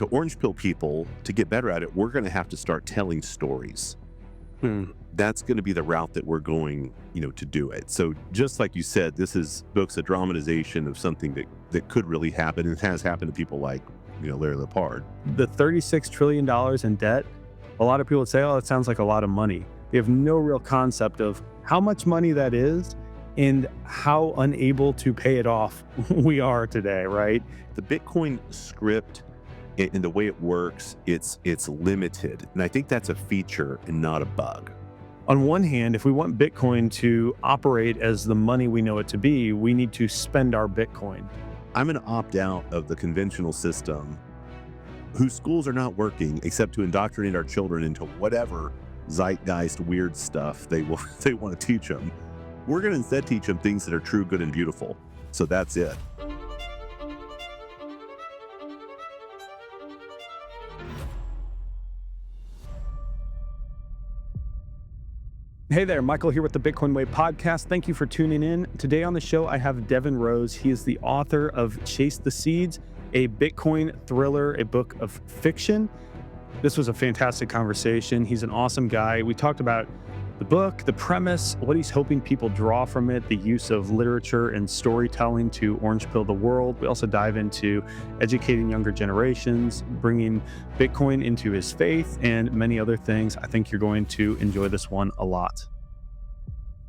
to orange pill people, to get better at it, we're going to have to start telling stories. That's going to be the route that we're going, to do it. So just like you said, this book's a dramatization of something that could really happen, and it has happened to people like, Larry Lepard. The $36 trillion in debt, a lot of people would say, oh, that sounds like a lot of money. They have no real concept of how much money that is and how unable to pay it off we are today, right? The Bitcoin script and the way it works, it's limited. And I think that's a feature and not a bug. On one hand, if we want Bitcoin to operate as the money we know it to be, we need to spend our Bitcoin. I'm going to opt out of the conventional system whose schools are not working except to indoctrinate our children into whatever zeitgeist weird stuff they want to teach them. We're going to instead teach them things that are true, good, and beautiful. So that's it. Hey there, Michael here with the Bitcoin Way podcast. Thank you for tuning in. Today on the show, I have Devin Rose. He is the author of Chase the Seeds, a Bitcoin thriller, a book of fiction. This was a fantastic conversation. He's an awesome guy. We talked about the book, the premise, what he's hoping people draw from it, the use of literature and storytelling to orange pill the world. We also dive into educating younger generations, bringing Bitcoin into his faith, and many other things. I think you're going to enjoy this one a lot.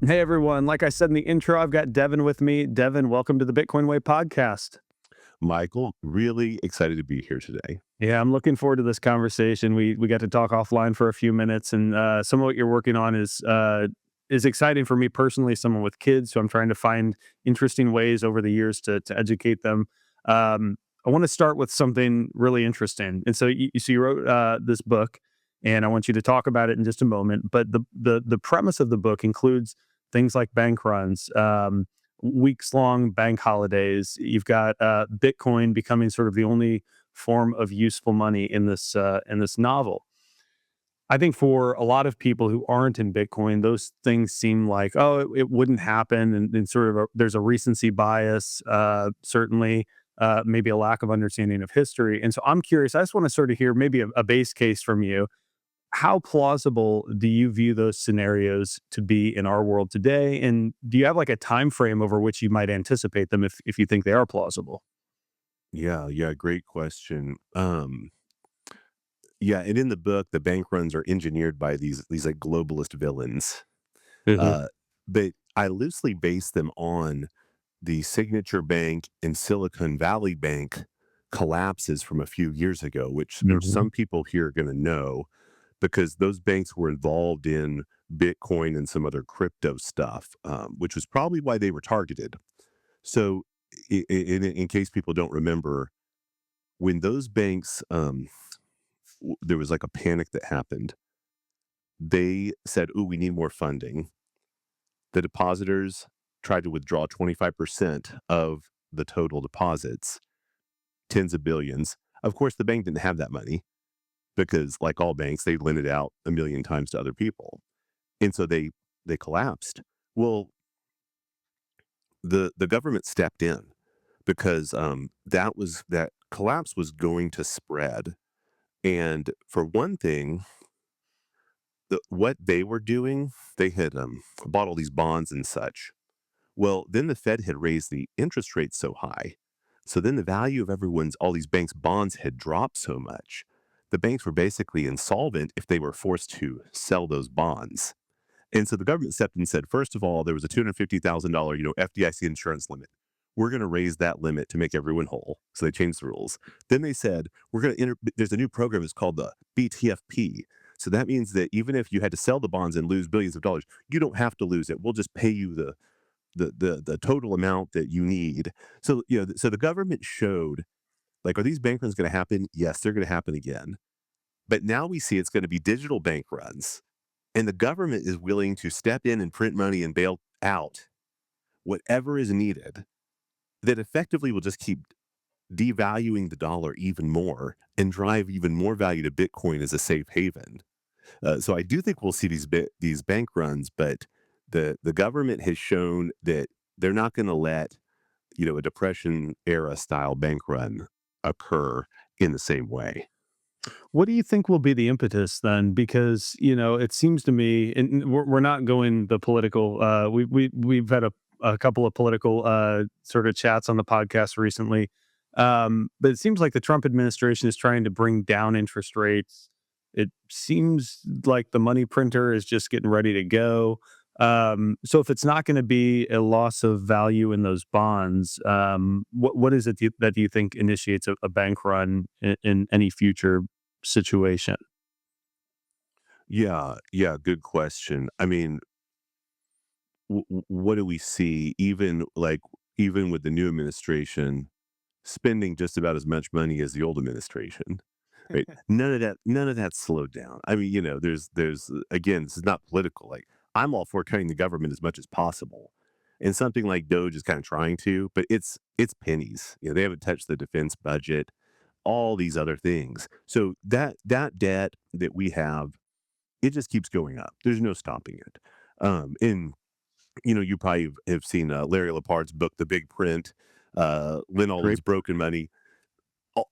Hey everyone, like I said in the intro, I've got Devin with me. Devin, welcome to the Bitcoin Way podcast. Michael, really excited to be here today. Yeah, I'm looking forward to this conversation. We got to talk offline for a few minutes, and some of what you're working on is exciting for me personally. Someone with kids, so I'm trying to find interesting ways over the years to educate them. I want to start with something really interesting, and so you wrote this book, and I want you to talk about it in just a moment. But the premise of the book includes things like bank runs, weeks-long bank holidays. You've got Bitcoin becoming sort of the only form of useful money in this novel. I think for a lot of people who aren't in Bitcoin, those things seem like, oh, it wouldn't happen, and sort of there's a recency bias, certainly, maybe a lack of understanding of history. And so I'm curious. I just want to sort of hear maybe a base case from you. How plausible do you view those scenarios to be in our world today? And do you have like a time frame over which you might anticipate them if you think they are plausible? Yeah, great question. Yeah, and in the book, the bank runs are engineered by these like globalist villains. Mm-hmm. But I loosely base them on the Signature Bank and Silicon Valley Bank collapses from a few years ago, which there's some people here are going to know, because those banks were involved in Bitcoin and some other crypto stuff, which was probably why they were targeted. So in case people don't remember, when those banks, there was like a panic that happened. They said, "Ooh, we need more funding." The depositors tried to withdraw 25% of the total deposits, tens of billions. Of course, the bank didn't have that money because, like all banks, they lent it out a million times to other people, and so they collapsed. Well, the government stepped in because that collapse was going to spread. And for one thing, what they were doing, they had bought all these bonds and such. Well, then the Fed had raised the interest rate so high. So then the value of all these banks' bonds had dropped so much. The banks were basically insolvent if they were forced to sell those bonds. And so the government stepped in and said, first of all, there was a $250,000, FDIC insurance limit. We're going to raise that limit to make everyone whole. So they changed the rules. Then they said, there's a new program. It's called the BTFP. So that means that even if you had to sell the bonds and lose billions of dollars, you don't have to lose it. We'll just pay you the total amount that you need. So, so the government showed, like, are these bank runs going to happen? Yes, they're going to happen again. But now we see it's going to be digital bank runs. And the government is willing to step in and print money and bail out whatever is needed, that effectively will just keep devaluing the dollar even more and drive even more value to Bitcoin as a safe haven. So I do think we'll see these bank runs, but the government has shown that they're not going to let a Depression era style bank run occur. in the same way. What do you think will be the impetus then? Because, it seems to me, and we're not going the political, we've had a couple of political sort of chats on the podcast recently. But it seems like the Trump administration is trying to bring down interest rates. It seems like the money printer is just getting ready to go. So if it's not going to be a loss of value in those bonds, what is it that you think initiates a bank run in any future situation? Yeah, yeah, good question. I mean, what do we see even with the new administration spending just about as much money as the old administration, right? None of that slowed down. I mean, again, this is not political. Like, I'm all for cutting the government as much as possible. And something like Doge is kind of trying to, but it's pennies. They haven't touched the defense budget, all these other things. So that debt that we have, it just keeps going up. There's no stopping it. And you probably have seen Larry Lepard's book, The Big Print, Lynn Great. Alden's Broken Money,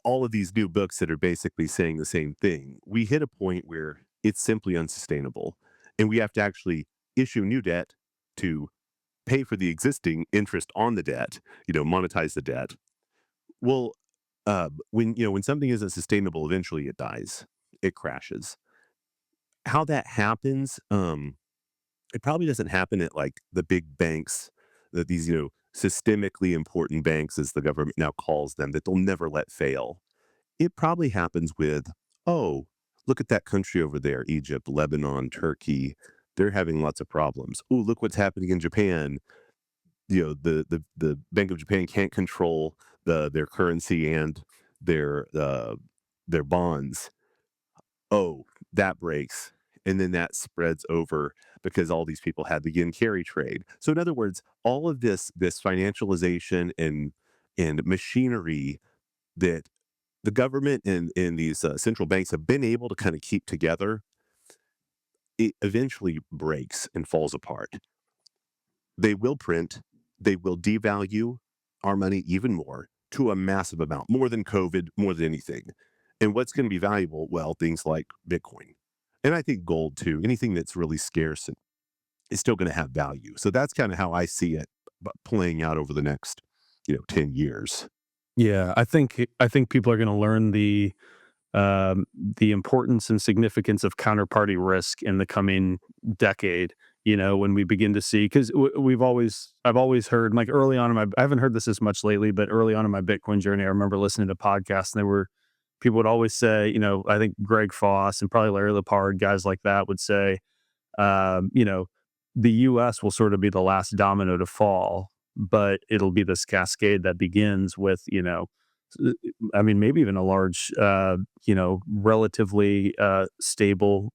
all of these new books that are basically saying the same thing. We hit a point where it's simply unsustainable, and we have to actually issue new debt to pay for the existing interest on the debt, monetize the debt. Well, when something isn't sustainable, eventually it dies, it crashes. How that happens, it probably doesn't happen at like the big banks, that these, systemically important banks, as the government now calls them, that they'll never let fail. It probably happens with, oh, look at that country over there, Egypt, Lebanon, Turkey. They're having lots of problems. Oh, look what's happening in Japan. The Bank of Japan can't control their currency and their uh, their bonds. Oh, that breaks. And then that spreads over because all these people had the yen carry trade. So in other words, all of this financialization and machinery that the government and these central banks have been able to kind of keep together, it eventually breaks and falls apart. They will print, they will devalue our money even more to a massive amount, more than COVID, more than anything. And what's going to be valuable? Well, things like Bitcoin. And I think gold too. Anything that's really scarce and is still going to have value. So that's kind of how I see it playing out over the next, 10 years. Yeah, I think people are going to learn the importance and significance of counterparty risk in the coming decade. When we begin to see, because I've always heard, like, early on in my, I haven't heard this as much lately, but early on in my Bitcoin journey, I remember listening to podcasts, and people would always say, I think Greg Foss and probably Larry Lepard, guys like that, would say, um, you know, the US will sort of be the last domino to fall, but it'll be this cascade that begins with, s- I mean, maybe even a large, relatively stable,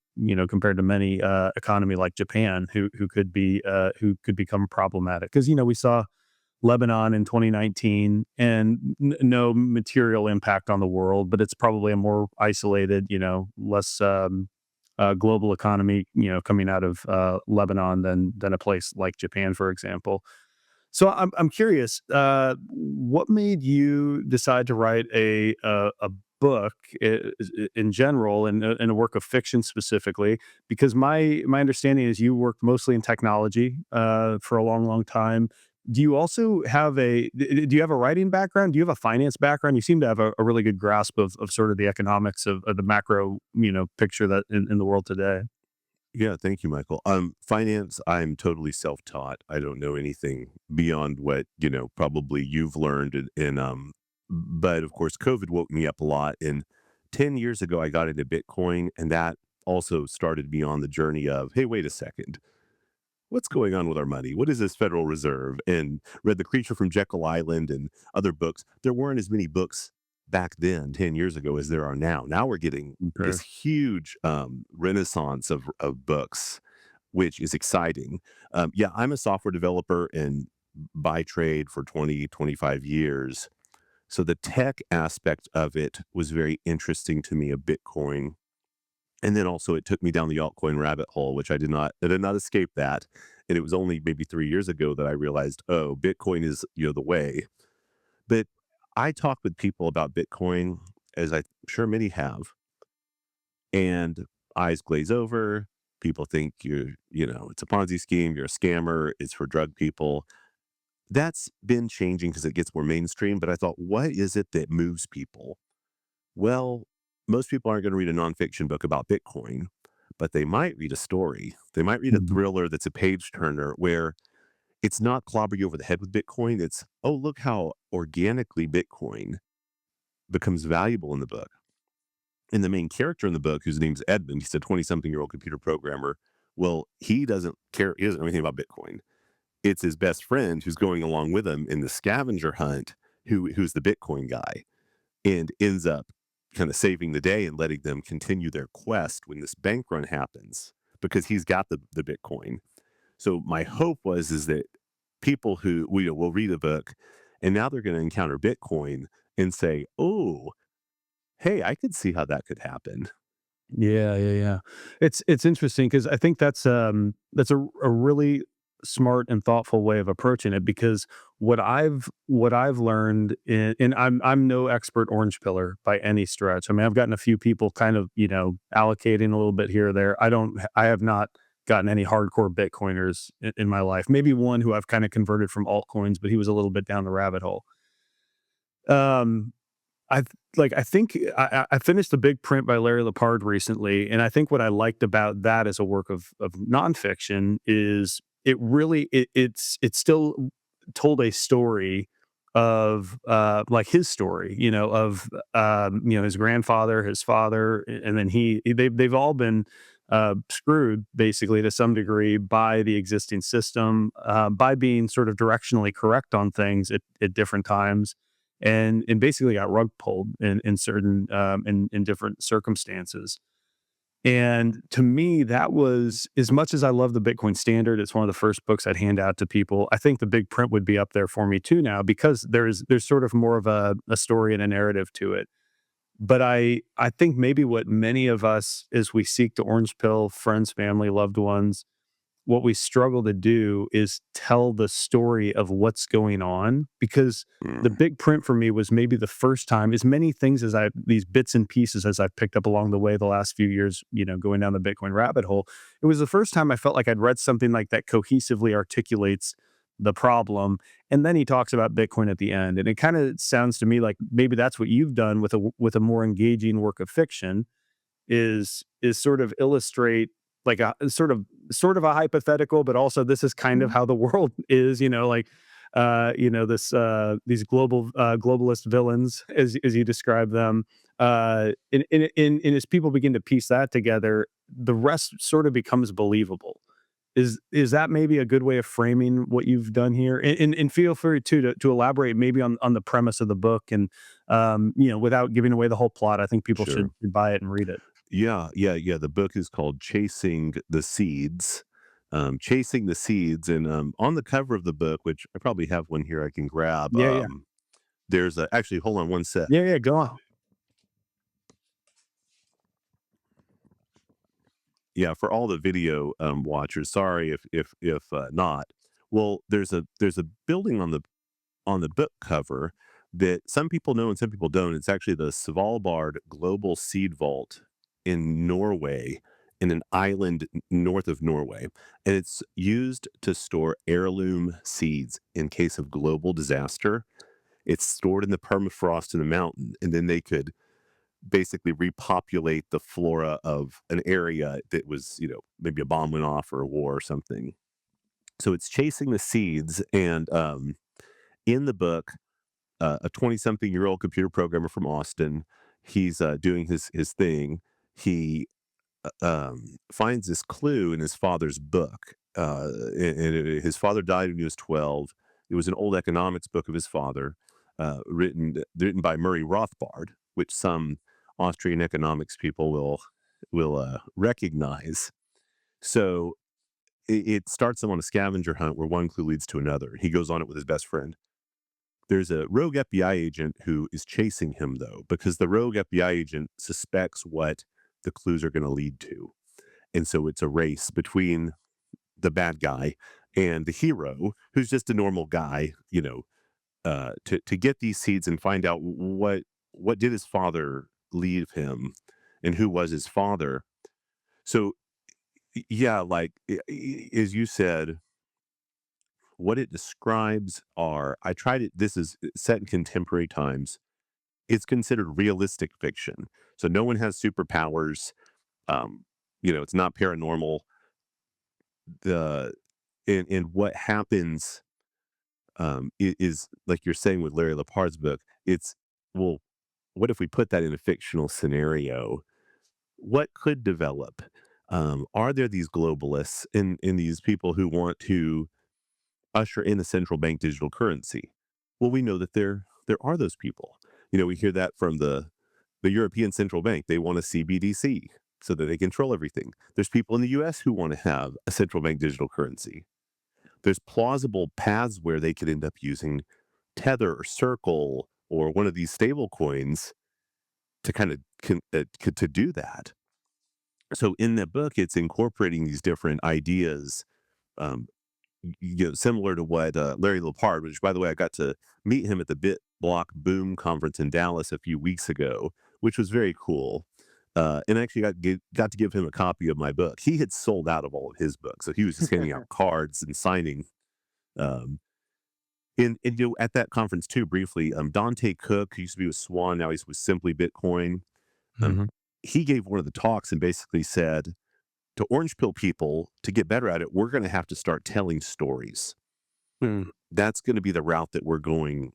compared to many economy like Japan, who could become problematic. Because we saw Lebanon in 2019, and no material impact on the world, but it's probably a more isolated, less global economy, coming out of Lebanon than a place like Japan, for example. So I'm curious, what made you decide to write a book in general, and a work of fiction specifically? Because my understanding is you worked mostly in technology for a long time. Do you also have do you have a writing background? Do you have a finance background? You seem to have a really good grasp of sort of the economics of the macro picture that in the world today. Yeah, thank you, Michael. Finance, I'm totally self-taught. I don't know anything beyond what, probably you've learned but of course COVID woke me up a lot. And 10 years ago I got into Bitcoin, and that also started me on the journey of, hey, wait a second. What's going on with our money? What is this Federal Reserve? And read The Creature from Jekyll Island and other books. There weren't as many books back then, 10 years ago, as there are now. Now we're getting Okay. this huge renaissance of books, which is exciting. Yeah, I'm a software developer and by trade for 20, 25 years. So the tech aspect of it was very interesting to me, of Bitcoin. And then also it took me down the altcoin rabbit hole, which I did not escape that. And it was only maybe 3 years ago that I realized, oh, Bitcoin is, the way. But I talk with people about Bitcoin as I'm sure many have, and eyes glaze over. People think it's a Ponzi scheme, you're a scammer, it's for drug people. That's been changing because it gets more mainstream. But I thought, what is it that moves people? Well, most people aren't going to read a nonfiction book about Bitcoin, but they might read a story. They might read a Mhm. thriller that's a page turner where it's not clobber you over the head with Bitcoin. It's, oh, look how organically Bitcoin becomes valuable in the book. And the main character in the book, whose name's Edmund, he's a 20 something year old computer programmer. Well, he doesn't care. He doesn't know anything about Bitcoin. It's his best friend who's going along with him in the scavenger hunt, who's the Bitcoin guy, and ends up kind of saving the day and letting them continue their quest when this bank run happens because he's got the Bitcoin. So my hope is that people who will read a book and now they're going to encounter Bitcoin and say, "Oh, hey, I could see how that could happen." Yeah, yeah, yeah. It's interesting because I think that's a really smart and thoughtful way of approaching it because what I've learned and I'm no expert orange pillar by any stretch. I mean, I've gotten a few people kind of, allocating a little bit here or there. I have not gotten any hardcore Bitcoiners in my life. Maybe one who I've kind of converted from altcoins, but he was a little bit down the rabbit hole. Um I think I finished The Big Print by Larry Lepard recently, and I think what I liked about that as a work of nonfiction is it's still told a story of like his story, of his grandfather, his father, and then they've all been screwed basically to some degree by the existing system, by being sort of directionally correct on things at different times and basically got rug pulled in certain in different circumstances. And to me, that was as much as I love the Bitcoin Standard. It's one of the first books I'd hand out to people. I think the Big Print would be up there for me too now because there's sort of more of a story and a narrative to it. But I think maybe what many of us, as we seek to orange pill friends, family, loved ones, what we struggle to do is tell the story of what's going on because the Mm, big print for me was maybe the first time as many things as I these bits and pieces as I've picked up along the way the last few years, going down the Bitcoin rabbit hole. It was the first time I felt like I'd read something like that cohesively articulates the problem. And then he talks about Bitcoin at the end. And it kind of sounds to me like maybe that's what you've done with a more engaging work of fiction is sort of illustrate like a sort of a hypothetical, but also this is kind of how the world is, like this these globalist villains as you describe them. And as people begin to piece that together, the rest sort of becomes believable. Is that maybe a good way of framing what you've done here? And feel free to elaborate maybe on the premise of the book and without giving away the whole plot. I think people sure. should buy it and read it. Yeah, yeah, yeah. The book is called Chasing the Seeds. Chasing the Seeds. And on the cover of the book, which I probably have one here I can grab, Yeah, yeah. there's a actually, hold on one sec. Yeah, yeah, go on. Yeah, for all the video watchers, sorry if not. Well, there's a building on the book cover that some people know and some people don't. It's actually the Savalbard Global Seed Vault in Norway, in an island north of Norway. And it's used to store heirloom seeds in case of global disaster. It's stored in the permafrost in the mountain, and then they could basically repopulate the flora of an area that was, maybe a bomb went off or a war or something. So it's chasing the seeds. And in the book, a 20 something year old computer programmer from Austin. He's doing his thing. He finds this clue in his father's book. His father died when he was 12. It was an old economics book of his father, written by Murray Rothbard, which some Austrian economics people will recognize. So it starts him on a scavenger hunt where one clue leads to another. He goes on it with his best friend. There's a rogue FBI agent who is chasing him, though, because the rogue FBI agent suspects what the clues are going to lead to. And so it's a race between the bad guy and the hero, who's just a normal guy, to get these seeds and find out what did his father leave him, and who was his father? So yeah, like as you said, what it describes are I tried it. This is set in contemporary times. It's considered realistic fiction. So no one has superpowers. Um, it's not paranormal. The and what happens is like you're saying with Larry Lepard's book. It's well, what if we put that in a fictional scenario? What could develop? Are there these globalists in these people who want to usher in a central bank digital currency? Well, we know that there are those people. We hear that from the European Central Bank. They want a CBDC so that they control everything. There's people in the US who want to have a central bank digital currency. There's plausible paths where they could end up using Tether or Circle or one of these stable coins to kind of to do that. So in the book, it's incorporating these different ideas, um, similar to what Larry Lepard, which by the way, I got to meet him at the Bit Block Boom conference in Dallas a few weeks ago, which was very cool. And I actually got to give him a copy of my book. He had sold out of all of his books, so he was just handing out cards and signing. Um, at that conference too, briefly, Dante Cook, who used to be with Swan, now he's with Simply Bitcoin. Um, Mhm. he gave one of the talks and basically said to orange pill people to get better at it, we're going to have to start telling stories. Mm. That's going to be the route that we're going,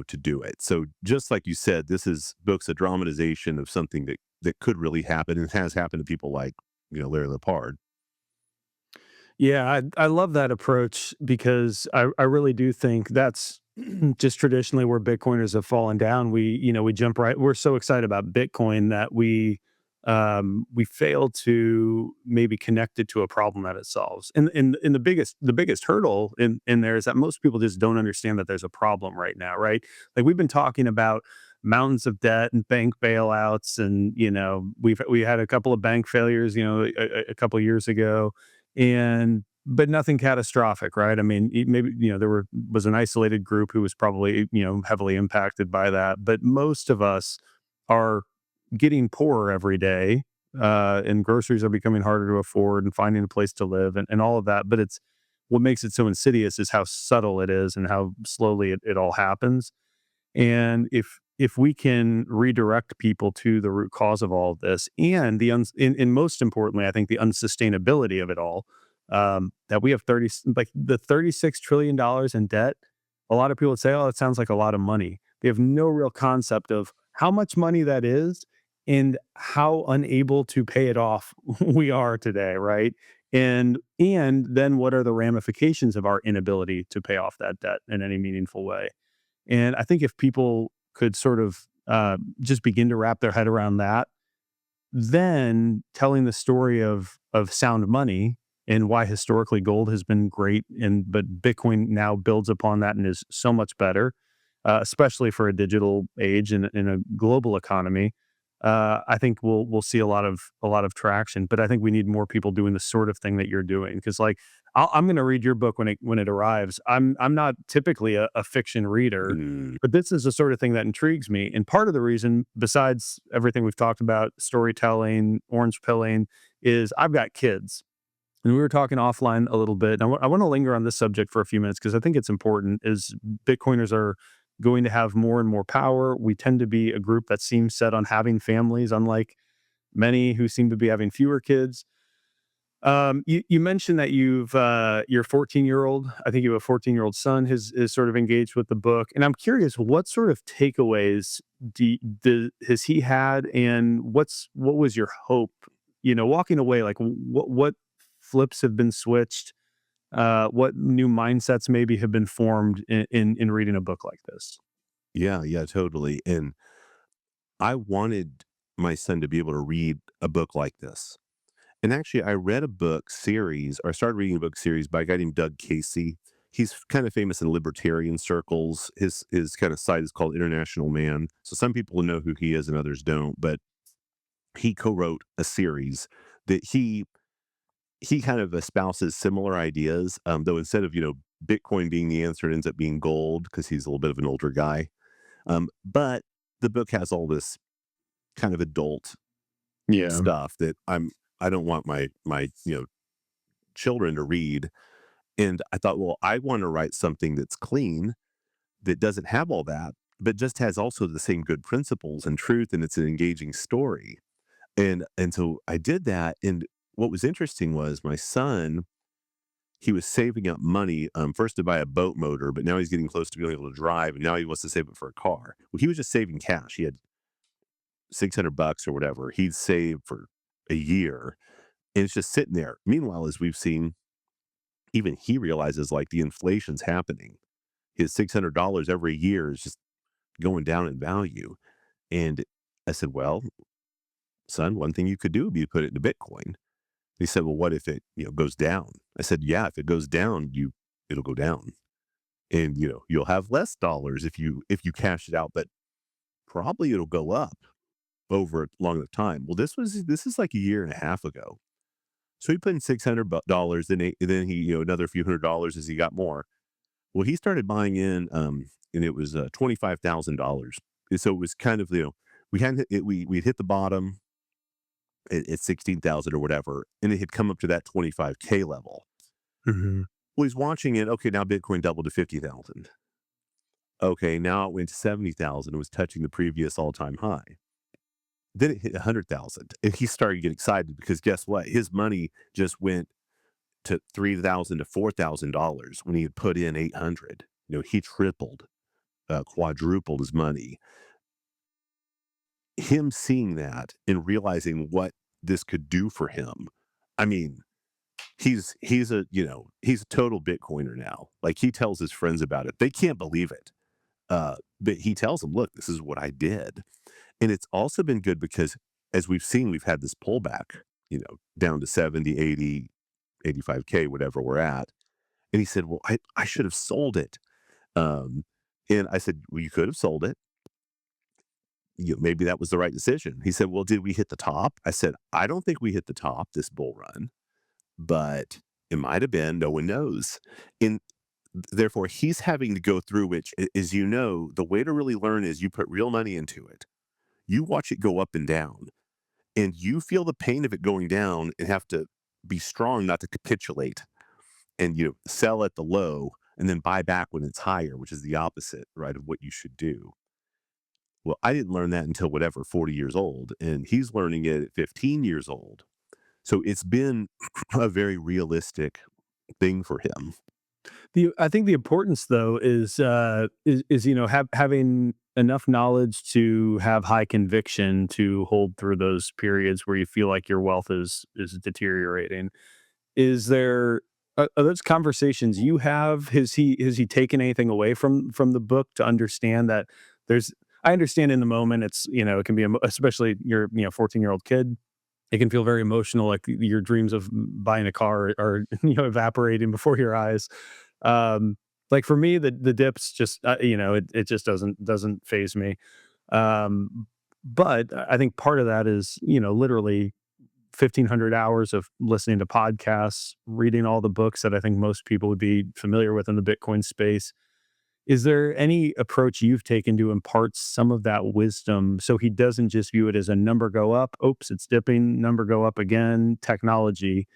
to do it. So just like you said, this is books a dramatization of something that could really happen and has happened to people like Larry Lepard. Yeah, I love that approach because I really do think that's just traditionally where Bitcoiners have fallen down. We jump right. We're so excited about Bitcoin that we fail to maybe connect it to a problem that it solves. And the biggest hurdle in there is that most people just don't understand that there's a problem right now, right? Like we've been talking about mountains of debt and bank bailouts, and we had a couple of bank failures, a couple of years ago, and but nothing catastrophic, right? I mean, maybe was an isolated group who was probably heavily impacted by that, but most of us are getting poorer every day, and groceries are becoming harder to afford, and finding a place to live, and all of that. But it's what makes it so insidious is how subtle it is and how slowly it all happens. And if we can redirect people to the root cause of all of this, and and most importantly, I think the unsustainability of it all, that we have like the $36 trillion in debt. A lot of people would say, "Oh, that sounds like a lot of money." They have no real concept of how much money that is and how unable to pay it off we are today, right? And then what are the ramifications of our inability to pay off that debt in any meaningful way? And I think if people could sort of just begin to wrap their head around that, then telling the story of sound money and why historically gold has been great, and but Bitcoin now builds upon that and is so much better, especially for a digital age and in a global economy. I think we'll see a lot of traction, but I think we need more people doing the sort of thing that you're doing because, like, I'm going to read your book when it arrives. I'm not typically a fiction reader, Mm, but this is the sort of thing that intrigues me. And part of the reason, besides everything we've talked about, storytelling, orange pilling, is I've got kids. And we were talking offline a little bit. And I want to linger on this subject for a few minutes because I think it's important. Is Bitcoiners are going to have more and more power. We tend to be a group that seems set on having families, unlike many who seem to be having fewer kids. You mentioned that your 14-year-old, I think you have a 14-year-old son, is sort of engaged with the book, and I'm curious, what sort of takeaways has he had, and what was your hope, walking away, like what flips have been switched, what new mindsets maybe have been formed in reading a book like this? yeah, yeah, totally. And I wanted my son to be able to read a book like this. And actually, I read a book series, or I started reading a book series by a guy named Doug Casey. He's kind of famous in libertarian circles. His kind of site is called International Man. So some people know who he is and others don't. But he co-wrote a series that he kind of espouses similar ideas. Though instead of Bitcoin being the answer, it ends up being gold because he's a little bit of an older guy. But the book has all this kind of adult Yeah. stuff that I don't want my children to read. And I thought, well, I want to write something that's clean, that doesn't have all that, but just has also the same good principles and truth, and it's an engaging story. And so I did that. And what was interesting was my son, he was saving up money, first to buy a boat motor, but now he's getting close to being able to drive, and now he wants to save it for a car. Well, he was just saving cash. He had $600 or whatever he'd saved for a year, and it's just sitting there. Meanwhile, as we've seen, even he realizes like the inflation's happening. His $600 every year is just going down in value. And I said, well, son, one thing you could do would be to put it into Bitcoin. He said, well, what if it, goes down? I said, yeah, if it goes down, it'll go down. And you'll have less dollars if you cash it out, but probably it'll go up over a long enough time. Well, this is like a year and a half ago. So he put in $600, then he, another few $100 as he got more. Well, he started buying in, and it was $25,000. And so it was kind of, we hadn't hit, we'd hit the bottom at 16,000 or whatever, and it had come up to that 25K level. Hmm. Well, he's watching it. Okay, now Bitcoin doubled to 50,000. Okay, now it went to 70,000. It was touching the previous all time high. Then it hit 100,000, and he started to get excited because guess what? His money just went to 3,000 to $4,000 when he had put in 800. He tripled, quadrupled his money. Him seeing that and realizing what this could do for him. I mean, he's a total Bitcoiner now. Like he tells his friends about it. They can't believe it. But he tells them, look, this is what I did. And it's also been good because as we've seen, we've had this pullback, down to 70, 80, 85K, whatever we're at. And he said, well, I should have sold it. Um, and I said, well, you could have sold it. Maybe that was the right decision. He said, well, did we hit the top? I said, I don't think we hit the top this bull run, but it might have been. No one knows. And therefore, he's having to go through, which, as the way to really learn is you put real money into it. You watch it go up and down, and you feel the pain of it going down and have to be strong not to capitulate and sell at the low and then buy back when it's higher, which is the opposite, right, of what you should do. Well, I didn't learn that until whatever, 40 years old, and he's learning it at 15 years old. So it's been a very realistic thing for him. I think the importance though is having enough knowledge to have high conviction to hold through those periods where you feel like your wealth is deteriorating. Is there are those conversations you have? Has he taken anything away from the book to understand that there's I understand in the moment it can be especially your 14-year-old kid, it can feel very emotional, like your dreams of buying a car are evaporating before your eyes. Um, like for me, the dips just it just doesn't phase me. Um, but I think part of that is literally 1,500 hours of listening to podcasts, reading all the books that I think most people would be familiar with in the Bitcoin space. Is there any approach you've taken to impart some of that wisdom so he doesn't just view it as a number go up, oops, it's dipping, number go up again, technology,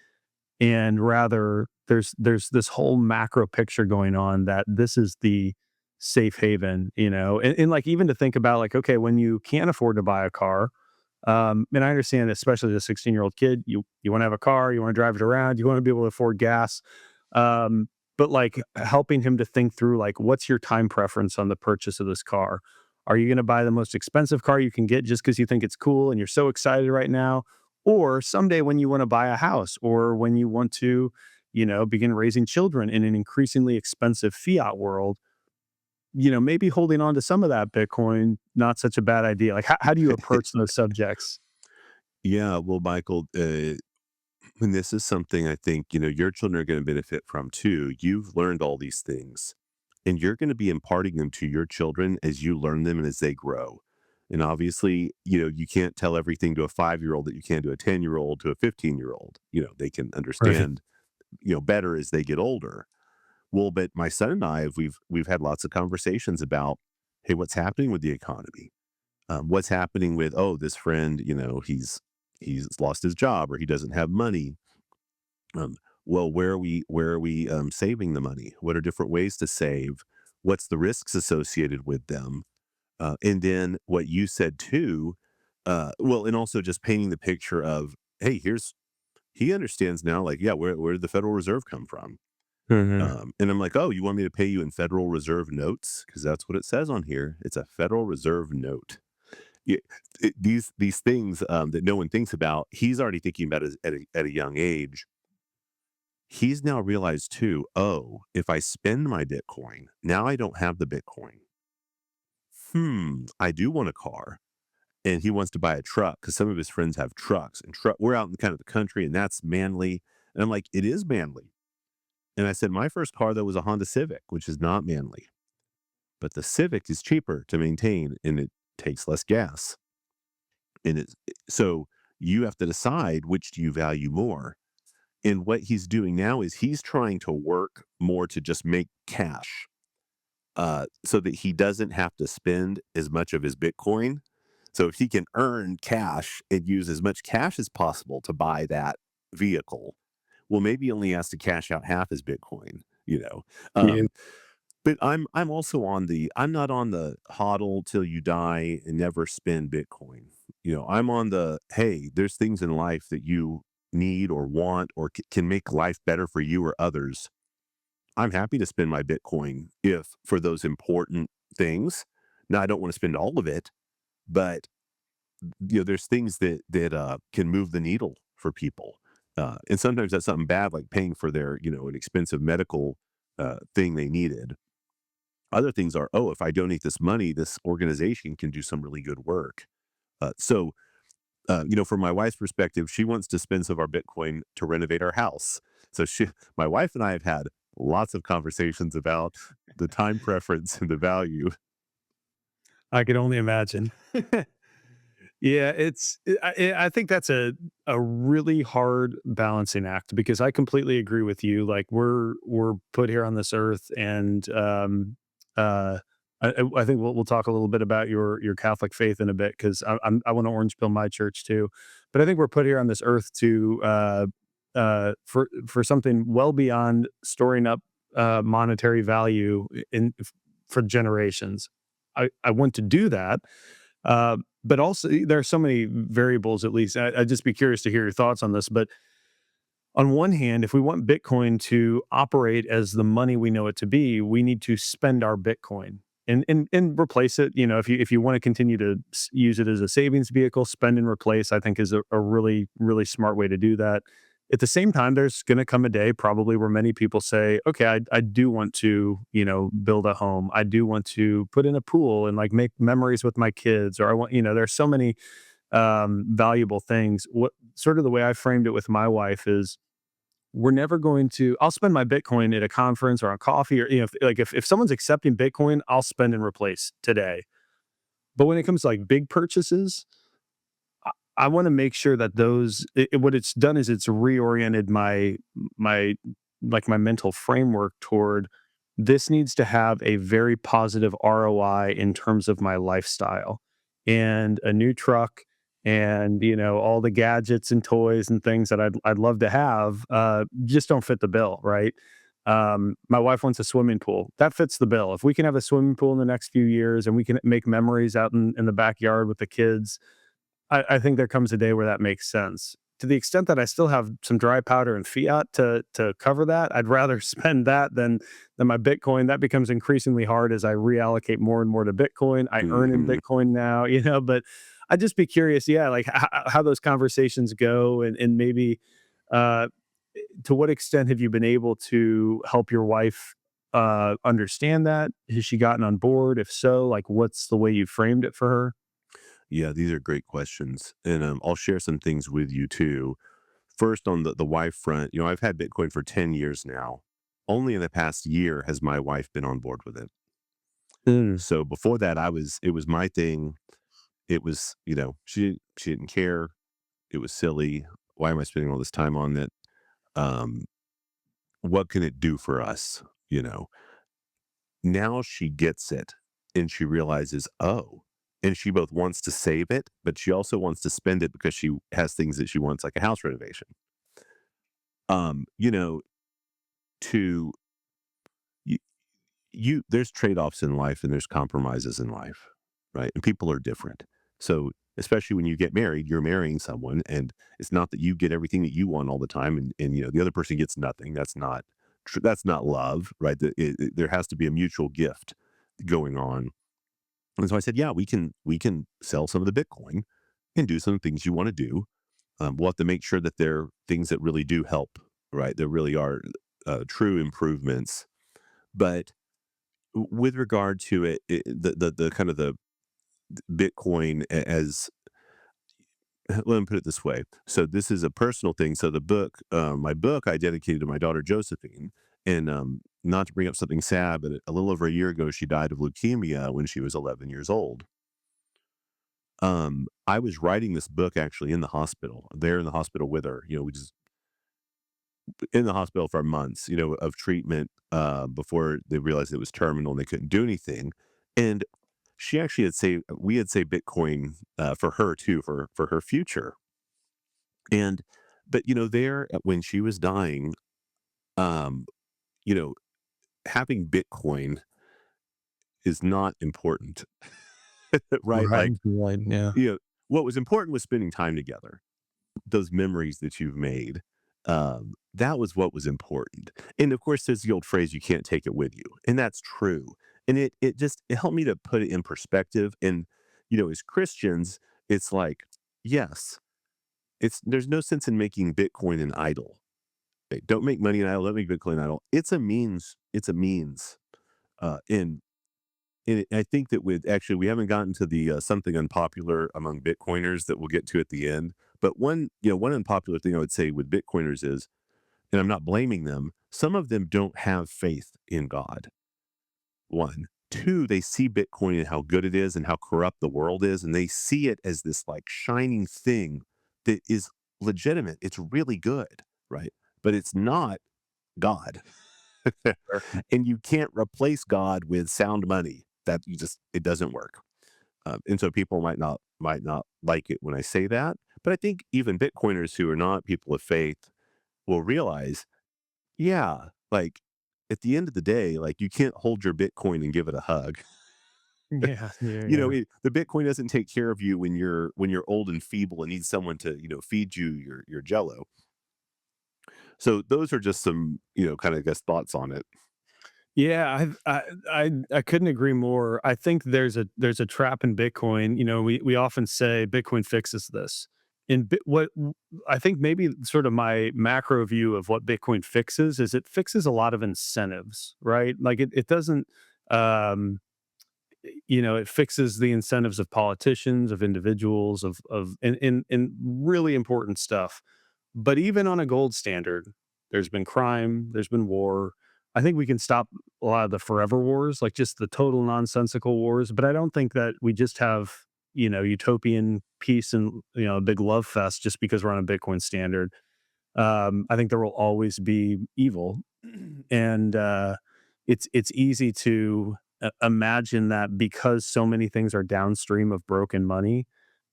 and rather there's this whole macro picture going on that this is the safe haven, and like even to think about like, okay, when you can't afford to buy a car, and I understand, especially the 16-year-old kid, you want to have a car, you want to drive it around, you want to be able to afford gas. But like helping him to think through like, what's your time preference on the purchase of this car? Are you going to buy the most expensive car you can get just because you think it's cool and you're so excited right now? Or someday when you want to buy a house or when you want to, begin raising children in an increasingly expensive fiat world, maybe holding on to some of that Bitcoin, not such a bad idea. Like, how do you approach those subjects? Yeah, well, Michael, and this is something I think, your children are going to benefit from too. You've learned all these things, and you're going to be imparting them to your children as you learn them and as they grow. And obviously, you can't tell everything to a 5-year-old that you can to a 10-year-old to a 15-year-old. They can Right. understand, better as they get older. Well, but my son and I, we've had lots of conversations about, hey, what's happening with the economy? What's happening with, oh, this friend, he's lost his job or he doesn't have money. Um, well, where are we saving the money? What are different ways to save? What's the risks associated with them? And then what you said too, well, and also just painting the picture of, hey, he understands now, like, yeah, where did the Federal Reserve come from? Mhm. And I'm like, oh, you want me to pay you in Federal Reserve notes? Because that's what it says on here. It's a Federal Reserve note. Yeah, these things that no one thinks about, he's already thinking about it at a young age. He's now realized too, oh, if I spend my Bitcoin, now I don't have the Bitcoin. I do want a car. And he wants to buy a truck because some of his friends have trucks and we're out in kind of the country and that's manly. And I'm like, it is manly. And I said, my first car though was a Honda Civic, which is not manly, but the Civic is cheaper to maintain and it takes less gas. And so you have to decide which do you value more. And what he's doing now is he's trying to work more to just make cash so that he doesn't have to spend as much of his Bitcoin. So if he can earn cash and use as much cash as possible to buy that vehicle, well, maybe he only has to cash out half his Bitcoin, you know. Yeah. Um, but I'm also I'm not on the hodl till you die and never spend Bitcoin. I'm on the, hey, there's things in life that you need or want or can make life better for you or others. I'm happy to spend my Bitcoin if for those important things. Now I don't want to spend all of it, but there's things that can move the needle for people. And sometimes that's something bad, like paying for their, an expensive medical thing they needed. Other things are, oh, if I donate this money, this organization can do some really good work. From my wife's perspective, she wants to spend some of our Bitcoin to renovate our house. So my wife and I have had lots of conversations about the time preference and the value. I could only imagine. Yeah, I think that's a really hard balancing act because I completely agree with you. Like we're put here on this earth, and uh, I think we'll talk a little bit about your Catholic faith in a bit because I want to orange pill my church too, but I think we're put here on this earth to for something well beyond storing up monetary value for generations. I want to do that. But also, there are so many variables, at least. I'd just be curious to hear your thoughts on this. But on one hand, if we want Bitcoin to operate as the money we know it to be, we need to spend our Bitcoin and replace it. If you want to continue to use it as a savings vehicle, spend and replace, I think is a really, really smart way to do that. At the same time, there's going to come a day probably where many people say, okay, I do want to, build a home. I do want to put in a pool and like make memories with my kids, or I want, there's so many valuable things. What sort of the way I framed it with my wife is we're never going to I'll spend my Bitcoin at a conference or on coffee or if someone's accepting Bitcoin, I'll spend and replace today. But when it comes to like big purchases, I want to make sure that what it's done is it's reoriented my my mental framework toward this needs to have a very positive ROI in terms of my lifestyle. And a new truck and all the gadgets and toys and things that I'd love to have just don't fit the bill, right? My wife wants a swimming pool. That fits the bill. If we can have a swimming pool in the next few years and we can make memories out in the backyard with the kids, I think there comes a day where that makes sense. To the extent that I still have some dry powder and fiat to cover that, I'd rather spend that than my Bitcoin. That becomes increasingly hard as I reallocate more and more to Bitcoin. I earn in Hmm. Bitcoin now, but I'd just be curious, yeah, like how those conversations go, and maybe uh, to what extent have you been able to help your wife understand that? Has she gotten on board? If so, like what's the way you framed it for her? Yeah, these are great questions. And I'll share some things with you too. First, on the wife front, I've had Bitcoin for 10 years now. Only in the past year has my wife been on board with it. Mm. So before that, it was my thing. It was, she didn't care. It was silly. Why am I spending all this time on it? Um, what can it do for us? Now she gets it and she realizes, oh. and she both wants to save it, but she also wants to spend it because she has things that she wants, like a house renovation. You know, to you, there's trade-offs in life and there's compromises in life, right? And people are different. So, especially when you get married, you're marrying someone, and it's not that you get everything that you want all the time, and the other person gets nothing. That's not that's not love, right? There has to be a mutual gift going on. And so I said, yeah, we can sell some of the Bitcoin and do some things you want to do. We'll have to make sure that they're things that really do help, right? There really are true improvements. But with regard to the kind of the Bitcoin as let me put it this way. So this is a personal thing. So the book, my book, I dedicated to my daughter Josephine, and not to bring up something sad, but a little over a year ago, she died of leukemia when she was 11 years old. I was writing this book actually in the hospital, there in the hospital with her. We just in the hospital for months, of treatment before they realized it was terminal and they couldn't do anything. And she actually had saved, we had saved Bitcoin for her too, for her future. And, but there when she was dying, um, you know, having Bitcoin is not important, right? Right, Like, right, yeah. you know, what was important was spending time together, those memories that you've made. That was what was important. And of course, there's the old phrase, you can't take it with you. And that's true. And it helped me to put it in perspective. And, as Christians, it's like, yes, there's no sense in making Bitcoin an idol. Don't make money an idol, don't make Bitcoin an idol. It's a means. And I think that we haven't gotten to the something unpopular among Bitcoiners that we'll get to at the end. But one unpopular thing I would say with Bitcoiners is, and I'm not blaming them, some of them don't have faith in God. One. Two, they see Bitcoin and how good it is and how corrupt the world is. And they see it as this like shining thing that is legitimate. It's really good, right? But it's not God. Sure. And you can't replace God with sound money. It doesn't work. And so people might not like it when I say that, but I think even Bitcoiners who are not people of faith will realize, yeah, like at the end of the day, like you can't hold your Bitcoin and give it a hug. Yeah, yeah, yeah. The Bitcoin doesn't take care of you when you're old and feeble and need someone to feed you your Jello. So those are just some kind of I guess thoughts on it. Yeah, I couldn't agree more. I think there's a trap in Bitcoin. We often say Bitcoin fixes this. I think maybe sort of my macro view of what Bitcoin fixes is it fixes a lot of incentives, right? Like it doesn't um it fixes the incentives of politicians, of individuals, of in really important stuff. But even on a gold standard, there's been crime, there's been war. I think we can stop a lot of the forever wars, like just the total nonsensical wars. But I don't think that we just have, utopian peace and, a big love fest just because we're on a Bitcoin standard. I think there will always be evil. And it's easy to imagine that because so many things are downstream of broken money,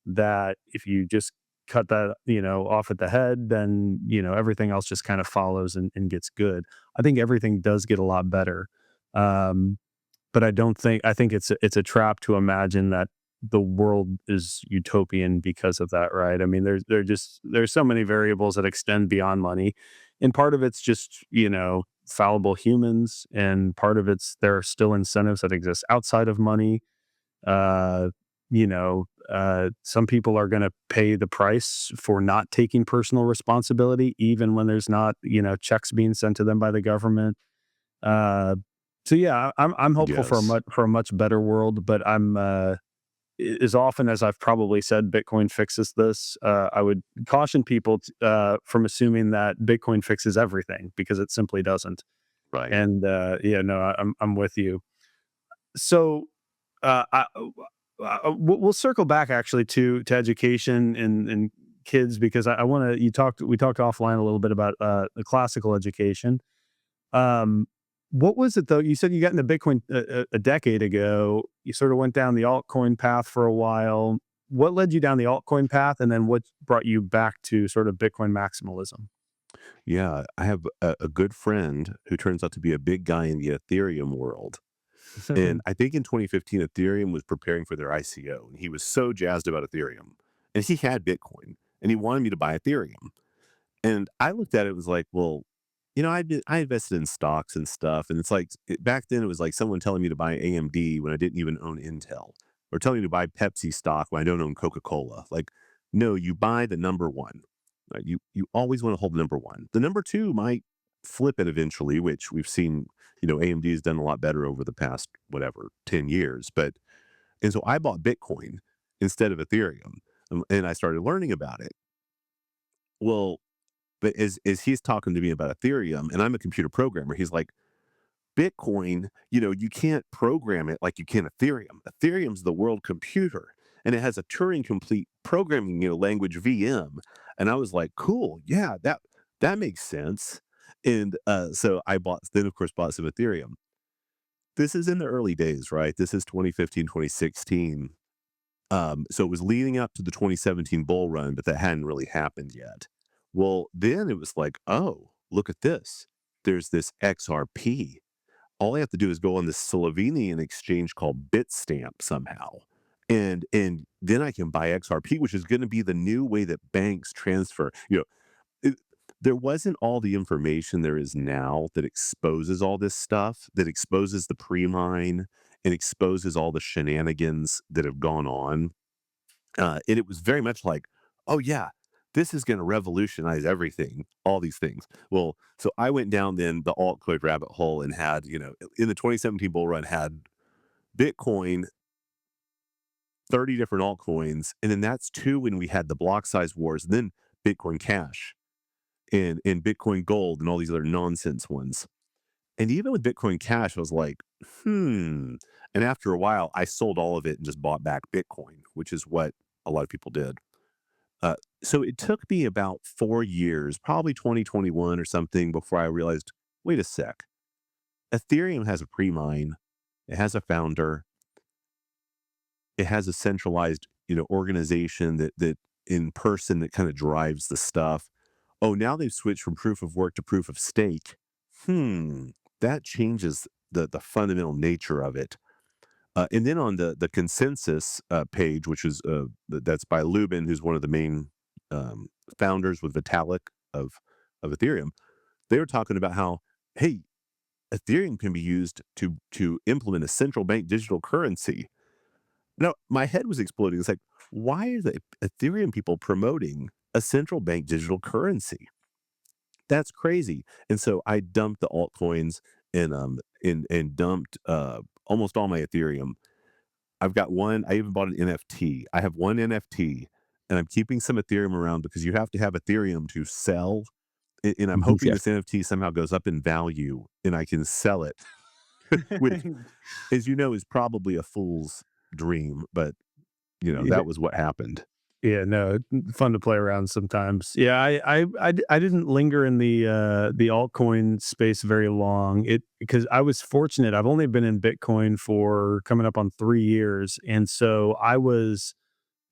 that if you just cut that, off at the head, then, everything else just kind of follows and gets good. I think everything does get a lot better. Um, but I think it's a trap to imagine that the world is utopian because of that, right? I mean, there's so many variables that extend beyond money. And part of it's just, fallible humans, and part of it's there are still incentives that exist outside of money. uh, some people are going to pay the price for not taking personal responsibility, even when there's not, checks being sent to them by the government. Uh, so yeah, I'm hopeful Yes. for a much better world, but as often as I've probably said Bitcoin fixes this, I would caution people from assuming that Bitcoin fixes everything, because it simply doesn't. Right. And yeah, no, I'm with you. So we'll circle back actually to education and kids, because I want to. We talked offline a little bit about the classical education. Um, What was it though? You said you got into Bitcoin a decade ago. You sort of went down the altcoin path for a while. What led you down the altcoin path, and then what brought you back to sort of Bitcoin maximalism? Yeah, I have a good friend who turns out to be a big guy in the Ethereum world. And I think in 2015, Ethereum was preparing for their ICO, and he was so jazzed about Ethereum. And he had Bitcoin, and he wanted me to buy Ethereum. And I looked at it and was like, well, I invested in stocks and stuff, and it's like back then it was like someone telling me to buy AMD when I didn't even own Intel, or telling me to buy Pepsi stock when I don't own Coca-Cola. Like, no, you buy the number one. Right? You always want to hold the number one. The number two might flip it eventually, which we've seen. AMD has done a lot better over the past whatever 10 years. And so I bought Bitcoin instead of Ethereum, and I started learning about it. Well, but as he's talking to me about Ethereum, and I'm a computer programmer, he's like, Bitcoin, you can't program it like you can Ethereum. Ethereum's the world computer, and it has a Turing complete programming, language VM. And I was like, cool, yeah, that makes sense. And so I of course, bought some Ethereum. This is in the early days, right? This is 2015, 2016. So it was leading up to the 2017 bull run, but that hadn't really happened yet. Well, then it was like, oh, look at this. There's this XRP. All I have to do is go on this Slovenian exchange called Bitstamp somehow. And then I can buy XRP, which is going to be the new way that banks transfer. It, there wasn't all the information there is now that exposes all this stuff, that exposes the pre-mine and exposes all the shenanigans that have gone on. And it was very much like, oh yeah, this is going to revolutionize everything, all these things. Well, so I went down then the altcoin rabbit hole and had, in the 2017 bull run, had Bitcoin, 30 different altcoins. And then that's two when we had the block size wars, and then Bitcoin Cash and Bitcoin Gold and all these other nonsense ones. And even with Bitcoin Cash, I was like, hmm. And after a while, I sold all of it and just bought back Bitcoin, which is what a lot of people did. So it took me about 4 years, probably 2021 or something, before I realized, wait a sec. Ethereum has a pre-mine, it has a founder, it has a centralized, organization that in person that kind of drives the stuff. Oh, now they've switched from proof of work to proof of stake. Hmm, that changes the fundamental nature of it. And then on the consensus page, which is that's by Lubin, who's one of the main um, founders with Vitalik of Ethereum, they were talking about how, hey, Ethereum can be used to implement a central bank digital currency. Now, my head was exploding. It's like, why are the Ethereum people promoting a central bank digital currency? That's crazy. And so I dumped the altcoins and dumped almost all my Ethereum. I've got one. I even bought an NFT. I have one NFT, and I'm keeping some Ethereum around because you have to have Ethereum to sell. And I'm hoping Yeah. this NFT somehow goes up in value and I can sell it, which, as you know, is probably a fool's dream. But Yeah. that was what happened. Yeah, no, fun to play around sometimes. Yeah, I didn't linger in the altcoin space very long. It because I was fortunate. I've only been in Bitcoin for coming up on 3 years, and so I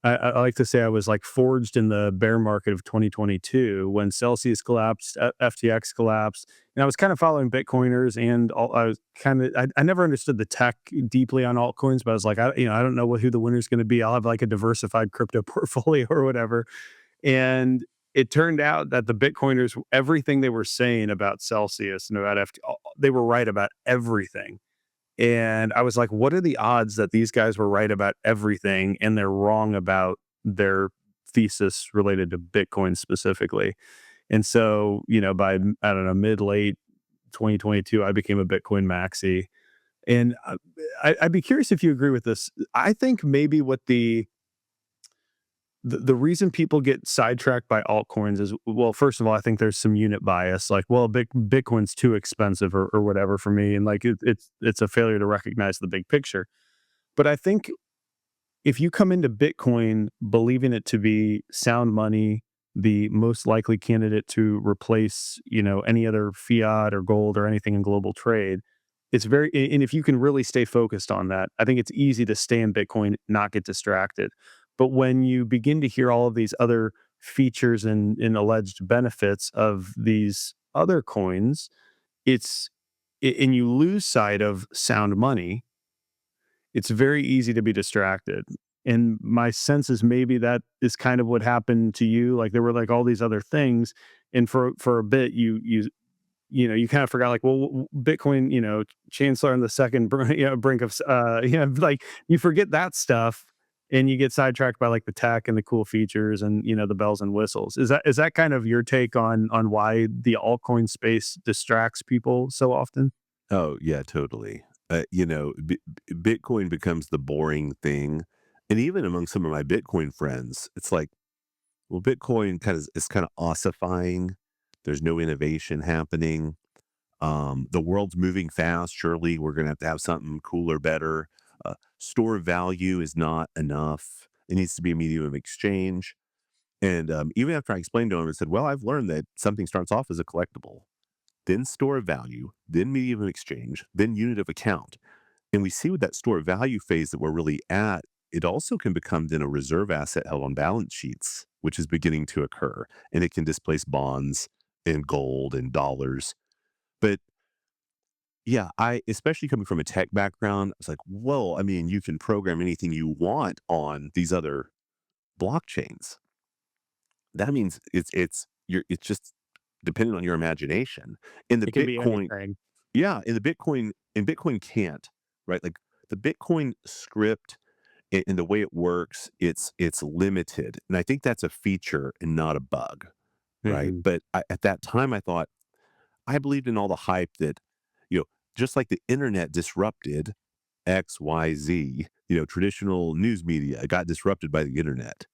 like to say I was like forged in the bear market of 2022 when Celsius collapsed, FTX collapsed, and I was kind of following Bitcoiners and I was I never understood the tech deeply on altcoins, but I was like, I don't know who the winner's going to be. I'll have like a diversified crypto portfolio or whatever. And it turned out that the Bitcoiners, everything they were saying about Celsius and about they were right about everything. And I was like, what are the odds that these guys were right about everything and they're wrong about their thesis related to Bitcoin specifically? And so, by, I don't know, mid late 2022, I became a Bitcoin maxi. And I'd be curious if you agree with this. I think maybe what the reason people get sidetracked by altcoins is, well, first of all, I think there's some unit bias, like, well, Bitcoin's too expensive or whatever for me, and like it's a failure to recognize the big picture. But I think if you come into Bitcoin believing it to be sound money, the most likely candidate to replace, any other fiat or gold or anything in global trade. It's very and if you can really stay focused on that, I think it's easy to stay in Bitcoin, not get distracted. But when you begin to hear all of these other features and alleged benefits of these other coins, it's and you lose sight of sound money, it's very easy to be distracted. And my sense is maybe that is kind of what happened to you. Like there were like all these other things, and for a bit you kind of forgot like, well, Bitcoin, chancellor on the second brink of like you forget that stuff, and you get sidetracked by like the tech and the cool features and the bells and whistles. Is that kind of your take on why the altcoin space distracts people so often? Oh, yeah, totally. Bitcoin becomes the boring thing, and even among some of my Bitcoin friends, it's like, well, Bitcoin kind of is kind of ossifying. There's no innovation happening. The world's moving fast. Surely we're going to have something cooler, better. Store value is not enough. It needs to be a medium of exchange. And even after I explained to him, I said, well, I've learned that something starts off as a collectible, then store of value, then medium of exchange, then unit of account. And we see with that store of value phase that we're really at, it also can become then a reserve asset held on balance sheets, which is beginning to occur. And it can displace bonds and gold and dollars. But yeah, especially coming from a tech background, I was like, well, I mean, you can program anything you want on these other blockchains. That means it's just dependent on your imagination. In the It can be Bitcoin, anything. yeah, Bitcoin can't, right? Like the Bitcoin script and the way it works, it's limited. And I think that's a feature and not a bug, right? Mhm. But at that time I thought I believed in all the hype that, you know, just like the internet disrupted XYZ, traditional news media got disrupted by the internet.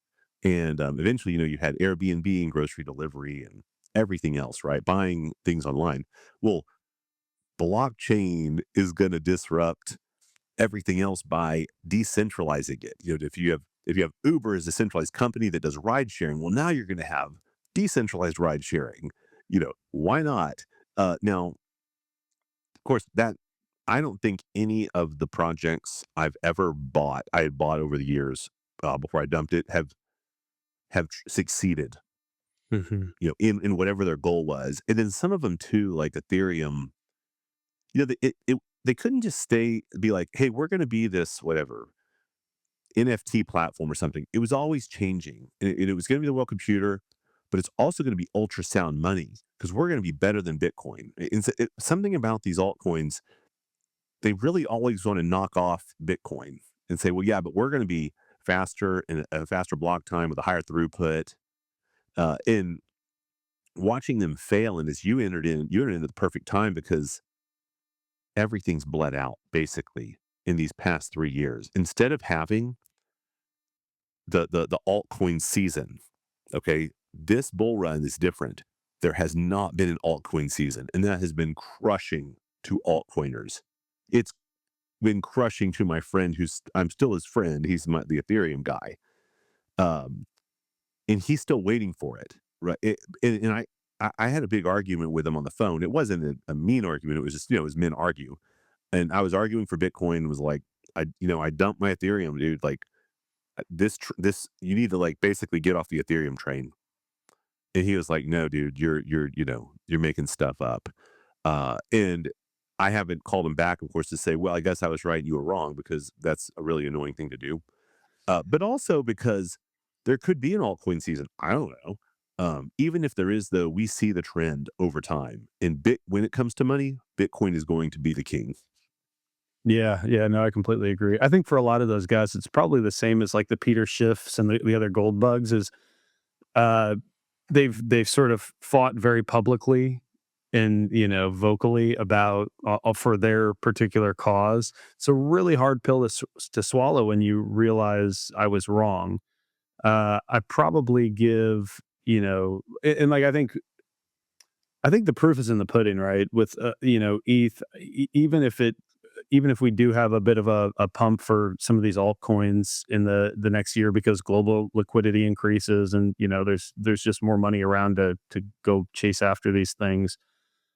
And eventually, you had Airbnb and grocery delivery and everything else, right? Buying things online. Well, blockchain is going to disrupt everything else by decentralizing it. If you have Uber as a centralized company that does ride sharing, well, now you're going to have decentralized ride sharing. Why not? Now, of course, that I don't think any of the projects I had bought over the years before I dumped it, have succeeded. Mhm. In whatever their goal was, and then some of them too, like Ethereum. They couldn't just be like, hey, we're going to be this whatever NFT platform or something. It was always changing, and it was going to be the world computer, but it's also going to be ultrasound money because we're going to be better than Bitcoin. Something about these altcoins, they really always want to knock off Bitcoin and say, well, yeah, but we're going to be faster and a faster block time with a higher throughput. And watching them fail, and as you entered in at the perfect time because everything's bled out basically in these past 3 years. Instead of having the altcoin season, okay, this bull run is different. There has not been an altcoin season, and that has been crushing to altcoiners. It's been crushing to my friend I'm still his friend. He's the Ethereum guy. Um, and he's still waiting for it. Right. And I had a big argument with him on the phone. It wasn't a mean argument. It was just, it was men argue. And I was arguing for Bitcoin and was like, I dumped my Ethereum, dude. Like this, you need to like basically get off the Ethereum train. And he was like, no, dude, you're making stuff up. And I haven't called him back, of course, to say, well, I guess I was right and you were wrong, because that's a really annoying thing to do. But also because there could be an altcoin season. I don't know. Even if there is, though, we see the trend over time. And when it comes to money, Bitcoin is going to be the king. Yeah, yeah, no, I completely agree. I think for a lot of those guys, it's probably the same as like the Peter Schiffs and the other gold bugs is uh they've sort of fought very publicly and vocally about for their particular cause. It's a really hard pill to swallow when you realize I was wrong. I probably give and like I think the proof is in the pudding, right? With ETH, even if it even if we do have a bit of a pump for some of these altcoins in the next year because global liquidity increases and there's just more money around to go chase after these things.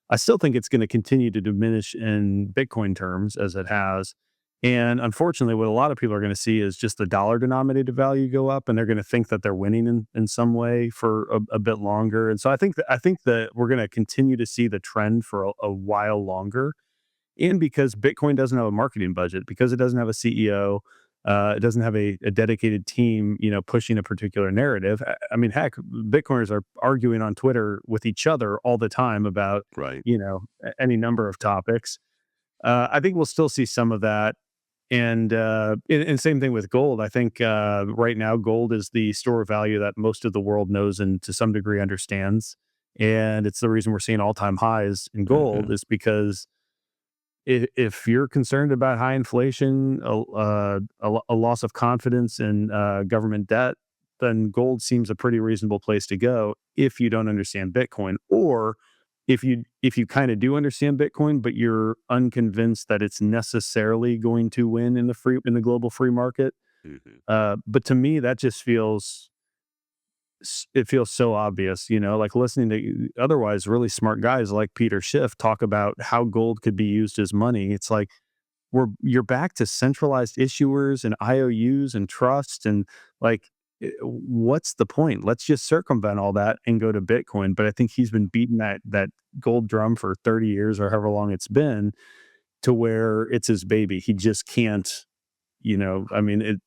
I still think it's going to continue to diminish in Bitcoin terms as it has. And unfortunately, what a lot of people are going to see is just the dollar denominated value go up, and they're going to think that they're winning in some way for a bit longer. And so I think that we're going to continue to see the trend for a while longer. And because Bitcoin doesn't have a marketing budget, because it doesn't have a CEO, it doesn't have a dedicated team, pushing a particular narrative. I mean, heck, Bitcoiners are arguing on Twitter with each other all the time about, Right. any number of topics. I think we'll still see some of that. And same thing with gold. I think right now gold is the store of value that most of the world knows and to some degree understands. And it's the reason we're seeing all-time highs in Hmm. gold is because if you're concerned about high inflation, a loss of confidence in government debt, then gold seems a pretty reasonable place to go if you don't understand Bitcoin, or if you kind of do understand Bitcoin, but you're unconvinced that it's necessarily going to win in the global free market. Hmm. But to me, that just feels so obvious, like listening to otherwise really smart guys like Peter Schiff talk about how gold could be used as money. It's like you're back to centralized issuers and IOUs and trust and like what's the point? Let's just circumvent all that and go to Bitcoin. But I think he's been beating that gold drum for 30 years or however long it's been to where it's his baby. He just can't, I mean,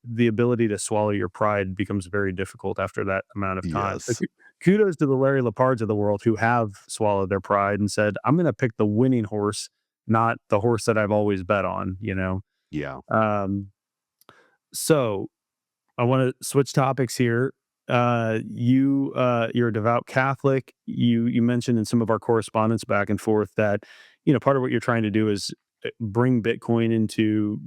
the ability to swallow your pride becomes very difficult after that amount of time. So Yes. kudos to the Larry Lepards of the world who have swallowed their pride and said, "I'm going to pick the winning horse, not the horse that I've always bet on." Yeah. Um, so I want to switch topics here. You're a devout Catholic. You mentioned in some of our correspondence back and forth that part of what you're trying to do is bring Bitcoin into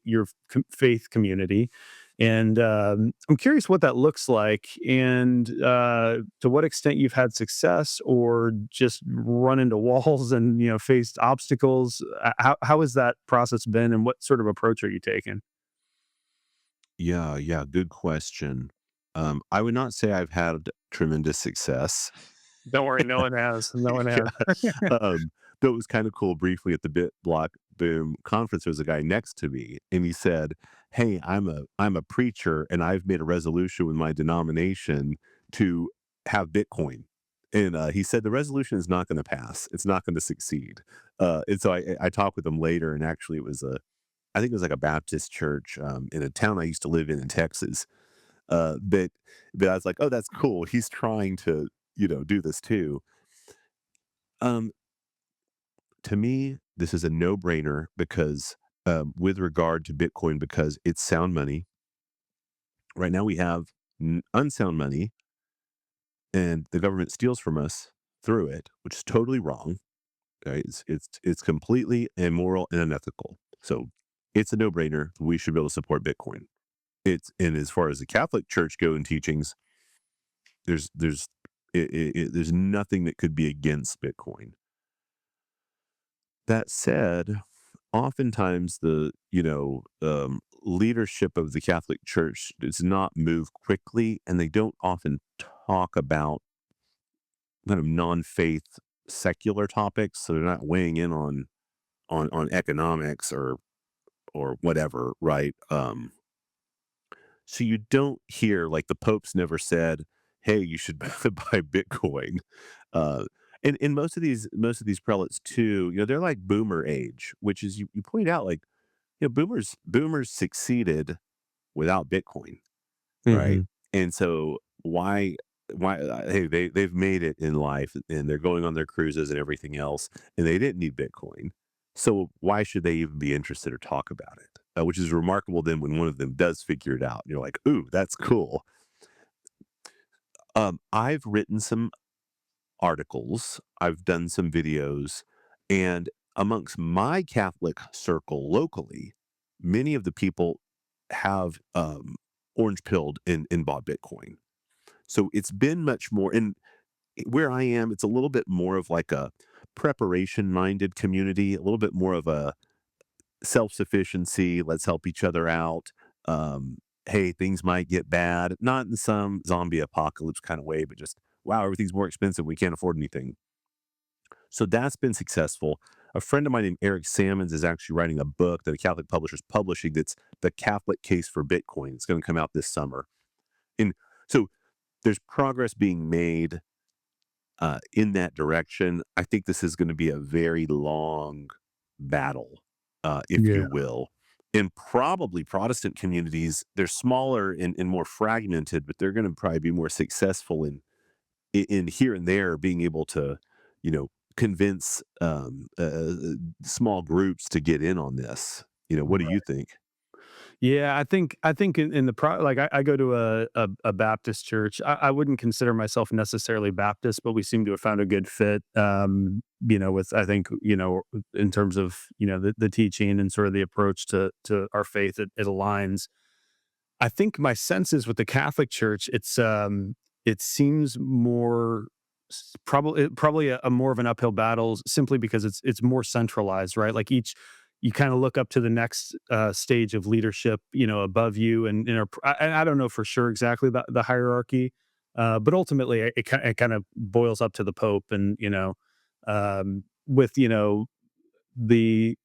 your faith community, and I'm curious what that looks like, and to what extent you've had success or just run into walls and faced obstacles. How has that process been, and what sort of approach are you taking? Yeah. Yeah. Good question. I would not say I've had tremendous success. Don't worry, no one has. No one has. Yeah. Um, though it was kind of cool briefly at the Bit Block Boom conference, there was a guy next to me and he said, "Hey, I'm a preacher and I've made a resolution with my denomination to have Bitcoin." And he said the resolution is not going to pass. It's not going to succeed. And so I talked with him later, and actually I think it was like a Baptist church in a town I used to live in Texas. But I was like, oh, that's cool. He's trying to do this too. Um, to me, this is a no-brainer because, with regard to Bitcoin, because it's sound money. Right now, we have unsound money, and the government steals from us through it, which is totally wrong. Right? It's completely immoral and unethical. So it's a no-brainer. We should be able to support Bitcoin. And as far as the Catholic Church go in teachings, there's there's nothing that could be against Bitcoin. That said, oftentimes the leadership of the Catholic Church does not move quickly, and they don't often talk about kind of non-faith secular topics. So they're not weighing in on economics or whatever, right? So you don't hear like the Pope's never said, "Hey, you should buy Bitcoin." Uh, and most of these prelates too, they're like boomer age, which is you point out like boomers succeeded without Bitcoin, right? Mhm. And so why hey they've made it in life and they're going on their cruises and everything else, and they didn't need Bitcoin. So why should they even be interested or talk about it? Which is remarkable. Then when one of them does figure it out, you're like, "Ooh, that's cool." I've written some articles, I've done some videos, and amongst my Catholic circle locally, many of the people have orange pilled and bought Bitcoin. So it's been much more, and where I am, it's a little bit more of like a preparation-minded community, a little bit more of a self-sufficiency, let's help each other out. Hey, things might get bad, not in some zombie apocalypse kind of way, but just, wow, everything's more expensive. We can't afford anything. So that's been successful. A friend of mine named Eric Sammons is actually writing a book that a Catholic publisher is publishing that's the Catholic case for Bitcoin. It's going to come out this summer. And so there's progress being made in that direction. I think this is going to be a very long battle, if Yeah. you will. And probably Protestant communities, they're smaller and more fragmented, but they're going to probably be more successful in here and there being able to, convince small groups to get in on this. What do you think? Yeah, I think in the like I go to a Baptist church. I wouldn't consider myself necessarily Baptist, but we seem to have found a good fit. With I think in terms of the teaching and sort of the approach to our faith, it aligns. I think my sense is with the Catholic Church, it seems more probably a more of an uphill battle simply because it's more centralized, right? Like each you kind of look up to the next stage of leadership, above you, and I don't know for sure exactly the hierarchy, but ultimately it kind of boils up to the Pope, and with the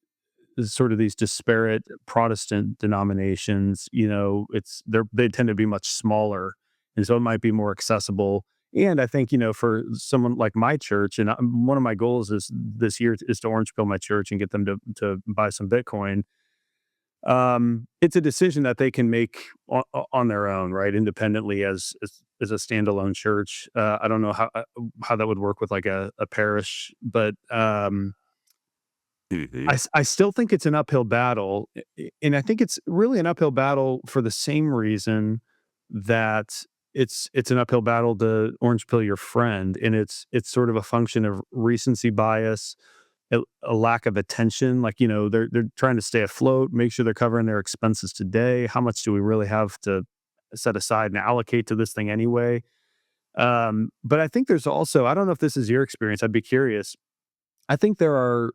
sort of these disparate Protestant denominations, they tend to be much smaller, and so it might be more accessible. And I think for someone like my church, and one of my goals is this year is to orange pill my church and get them to buy some Bitcoin. It's a decision that they can make on their own, right, independently as a standalone church. I don't know how that would work with like a parish, but Hmm. I still think it's an uphill battle, and I think it's really an uphill battle for the same reason that it's an uphill battle to orange pill your friend, and it's sort of a function of recency bias, a lack of attention. Like they're trying to stay afloat, make sure they're covering their expenses today. How much do we really have to set aside and allocate to this thing anyway? But I think there's also, I don't know if this is your experience. I'd be curious. I think there are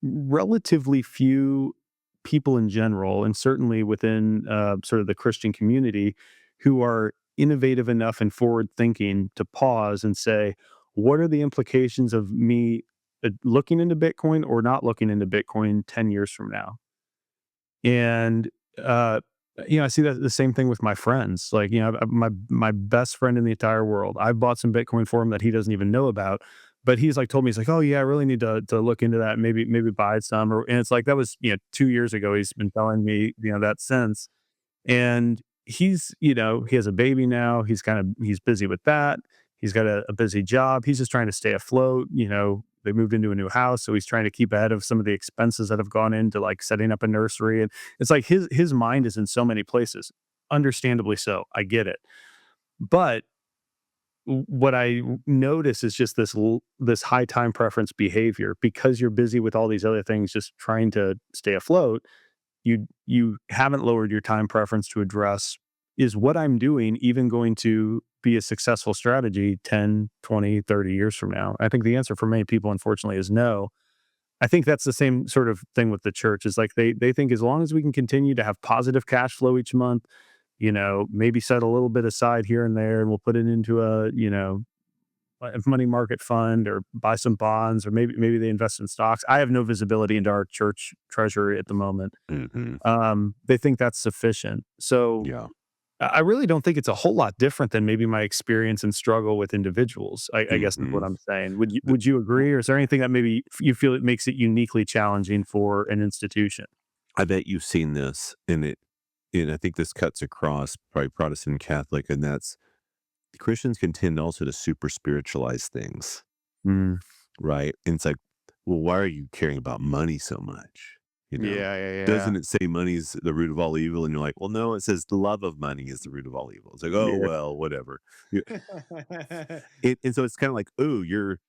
relatively few people in general, and certainly within sort of the Christian community, who are innovative enough and forward thinking to pause and say, what are the implications of me looking into Bitcoin or not looking into Bitcoin 10 years from now? And, uh, I see that the same thing with my friends. Like, my best friend in the entire world, I bought some Bitcoin for him that he doesn't even know about. But he's like told me, he's like, oh yeah, I really need to look into that. Maybe buy some. And it's like, that was, 2 years ago. He's been telling me, that since. And he has a baby now. He's busy with that. He's got a busy job. He's just trying to stay afloat. They moved into a new house, so he's trying to keep ahead of some of the expenses that have gone into like setting up a nursery. And it's like his mind is in so many places. Understandably so. I get it. But what I notice is just this high time preference behavior because you're busy with all these other things, just trying to stay afloat. You haven't lowered your time preference to address, is what I'm doing even going to be a successful strategy 10, 20, 30 years from now? I think the answer for many people, unfortunately, is no. I think that's the same sort of thing with the church, is like they think as long as we can continue to have positive cash flow each month, maybe set a little bit aside here and there, and we'll put it into a money market fund or buy some bonds, or maybe they invest in stocks. I have no visibility into our church treasury at the moment. Hmm. They think that's sufficient. So Yeah. I really don't think it's a whole lot different than maybe my experience and struggle with individuals. I guess is what Hmm. I'm saying. Would you agree, or is there anything that maybe you feel it makes it uniquely challenging for an institution? I bet you've seen this, and I think this cuts across probably Protestant and Catholic, and that's Christians can tend also to super spiritualize things, Mm. right? And it's like, well, why are you caring about money so much? You know, Yeah, yeah, yeah. doesn't it say money's the root of all evil? And you're like, well, no, it says the love of money is the root of all evil. It's like, oh, Yeah. well, whatever. Yeah. And so it's kind of like, oh, you're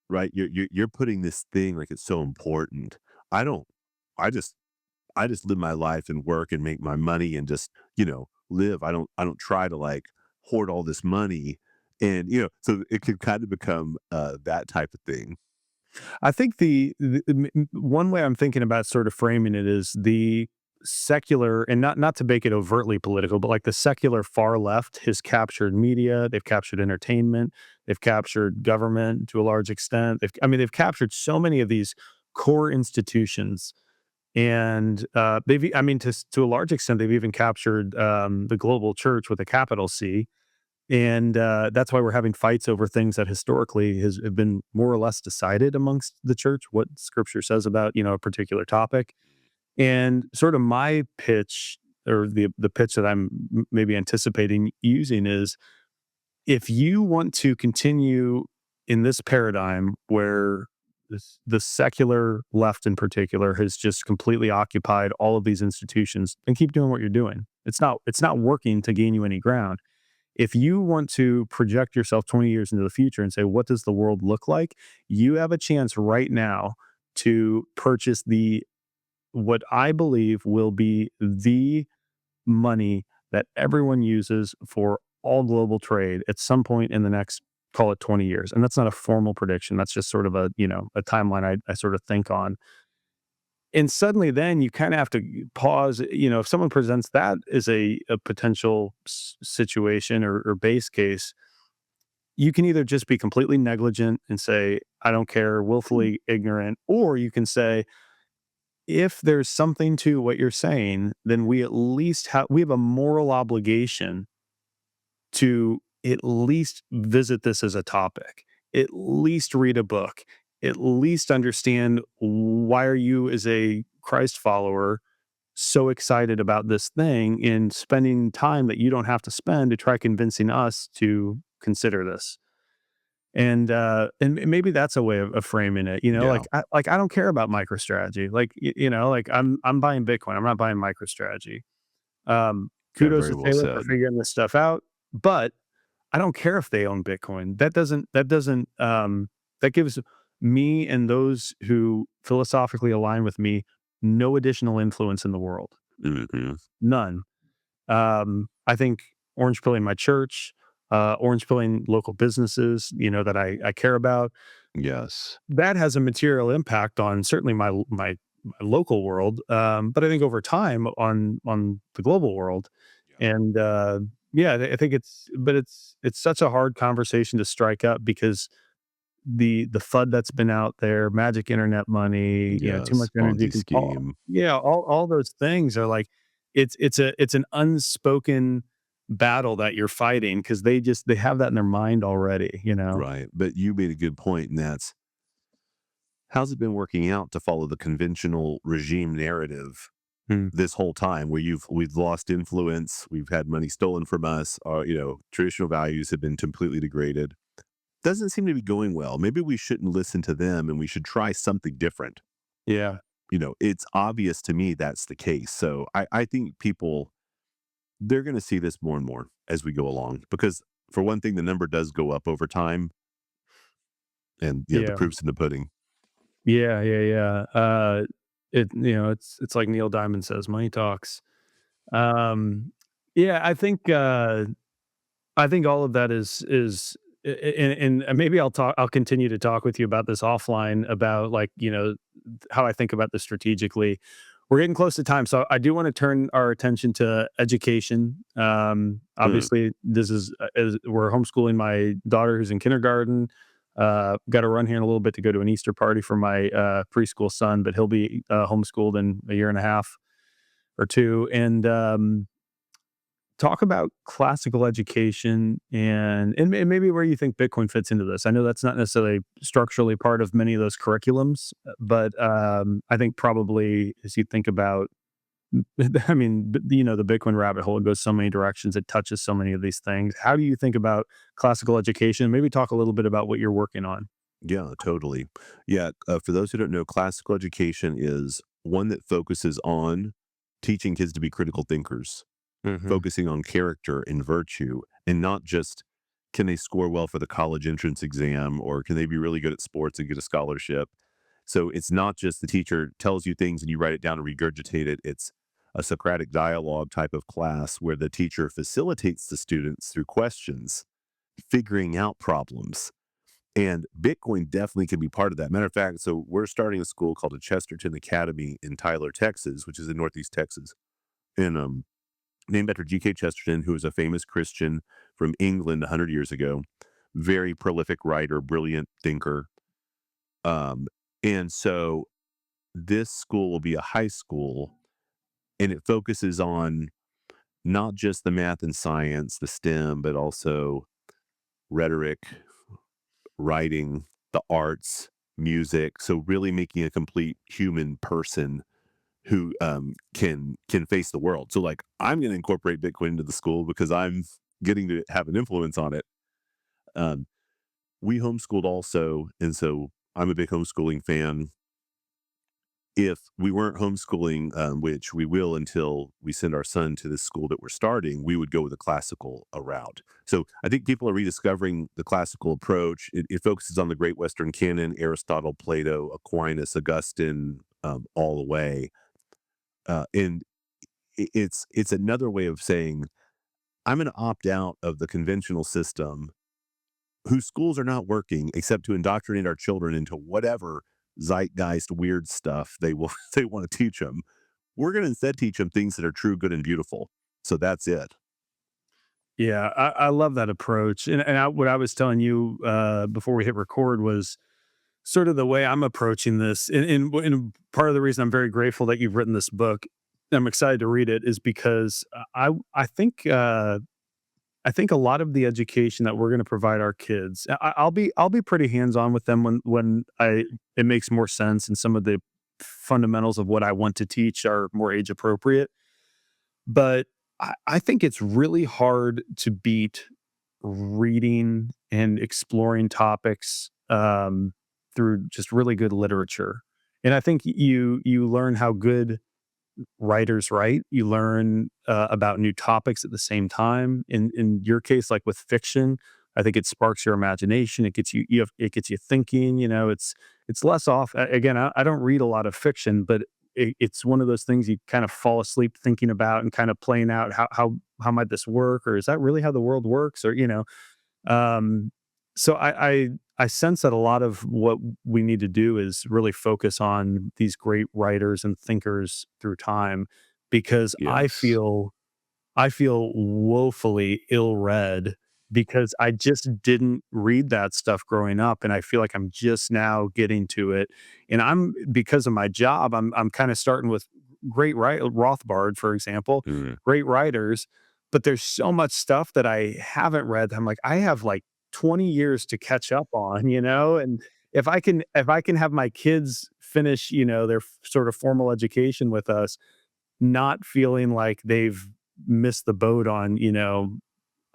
right. You're putting this thing like it's so important. I don't. I just live my life and work and make my money and just, live. I don't try to like hoard all this money. And, so it could kind of become that type of thing. I think one way I'm thinking about sort of framing it is the secular, and not to make it overtly political, but like the secular far left has captured media, they've captured entertainment, they've captured government to a large extent. They've captured so many of these core institutions, and to a large extent, they've even captured the global church with a capital C. And that's why we're having fights over things that historically have been more or less decided amongst the church, what scripture says about, a particular topic. And sort of my pitch, or the pitch that I'm maybe anticipating using, is if you want to continue in this paradigm where the secular left in particular has just completely occupied all of these institutions, and keep doing what you're doing. It's not working to gain you any ground. If you want to project yourself 20 years into the future and say, what does the world look like? You have a chance right now to purchase what I believe will be the money that everyone uses for all global trade at some point in the next, call it 20 years. And that's not a formal prediction. That's just sort of a timeline I sort of think on. And suddenly then you kind of have to pause. If someone presents that as a potential situation or base case, you can either just be completely negligent and say, I don't care, willfully ignorant, or you can say, if there's something to what you're saying, then we have a moral obligation to at least visit this as a topic, at least read a book, at least understand, why are you as a Christ follower so excited about this thing, and spending time that you don't have to spend to try convincing us to consider this. And maybe that's a way of framing it. Yeah. I don't care about MicroStrategy. Like I'm buying Bitcoin. I'm not buying MicroStrategy. Yeah. Kudos Very to well Taylor for said. figuring this stuff out, but I don't care if they own Bitcoin. That gives me and those who philosophically align with me no additional influence in the world. Hmm. None. I think orange pilling my church, orange pilling local businesses, that I care about, Yes. that has a material impact on certainly my local world, but I think over time on the global world. Yeah. And yeah, I think it's such a hard conversation to strike up, because the FUD that's been out there, magic internet money, too Yes. much energy Ponzi control. scheme. Yeah, all those things are like, it's an unspoken battle that you're fighting, because they have that in their mind already. Right. But you made a good point, and that's how's it been working out to follow the conventional regime narrative Hmm. this whole time, where we've lost influence, we've had money stolen from us, traditional values have been completely degraded. Doesn't seem to be going well. Maybe we shouldn't listen to them and we should try something different. Yeah. It's obvious to me that's the case. So I think people, they're going to see this more and more as we go along, because for one thing, the number does go up over time, and the Yeah. proof's in the pudding. Yeah, yeah, yeah. It's like Neil Diamond says, money talks. Um, yeah, I think all of that is and maybe I'll continue to talk with you about this offline, about like, how I think about this strategically. We're getting close to time, so I do want to turn our attention to education. Mm, Obviously, we're homeschooling my daughter who's in kindergarten. Got to run here in a little bit to go to an Easter party for my preschool son, but he'll be homeschooled in a year and a half or two. And talk about classical education, and maybe where you think Bitcoin fits into this. I know that's not necessarily structurally part of many of those curriculums, but I think probably as you think about, I mean, the Bitcoin rabbit hole, it goes so many directions. It touches so many of these things. How do you think about classical education? Maybe talk a little bit about what you're working on. yeah, totally. Yeah. For those who don't know, classical education is one that focuses on teaching kids to be critical thinkers, Hmm. focusing on character and virtue, and not just can they score well for the college entrance exam, or can they be really good at sports and get a scholarship. So it's not just the teacher tells you things and you write it down and regurgitate it. It's a Socratic dialogue type of class where the teacher facilitates the students through questions, figuring out problems. And Bitcoin definitely can be part of that. Matter of fact, so we're starting a school called the Chesterton Academy in Tyler, Texas, which is in Northeast Texas, and named after G.K. Chesterton, who was a famous Christian from England 100 years ago, very prolific writer, brilliant thinker. Um, and so this school will be a high school, and it focuses on not just the math and science, the STEM, but also rhetoric, writing, the arts, music. So really making a complete human person who can face the world. So like I'm going to incorporate Bitcoin into the school because I'm getting to have an influence on it. Um, we homeschooled also, and so I'm a big homeschooling fan. If we weren't homeschooling, which we will until we send our son to this school that we're starting, we would go with a classical route. So I think people are rediscovering the classical approach. It focuses on the great Western canon, Aristotle, Plato, Aquinas, Augustine, all the way. And it's another way of saying I'm going to opt out of the conventional system whose schools are not working except to indoctrinate our children into whatever zeitgeist weird stuff they will they want to teach them. We're going to instead teach them things that are true, good, and beautiful. So that's it. Yeah, I love that approach. And what I was telling you before we hit record was sort of the way I'm approaching this. And part of the reason I'm very grateful that you've written this book, I'm excited to read it, is because I think a lot of the education that we're going to provide our kids, I'll be pretty hands on with them when I it makes more sense and some of the fundamentals of what I want to teach are more age appropriate. But I think it's really hard to beat reading and exploring topics through just really good literature. And I think you learn how good writers write. You learn about new topics at the same time. In your case, like with fiction, I think it sparks your imagination. It gets it gets you thinking. You know, it's less off. Again, I don't read a lot of fiction, but it's one of those things you kind of fall asleep thinking about and kind of playing out how might this work, or is that really how the world works, or um, so I sense that a lot of what we need to do is really focus on these great writers and thinkers through time, because Yes. I feel woefully ill-read because I just didn't read that stuff growing up, and I feel like I'm just now getting to it. And I'm because of my job, I'm kind of starting with great Rothbard, for example, Mm, great writers, but there's so much stuff that I haven't read that I'm like, I have like 20 years to catch up on, and if I can have my kids finish, their sort of formal education with us, not feeling like they've missed the boat on,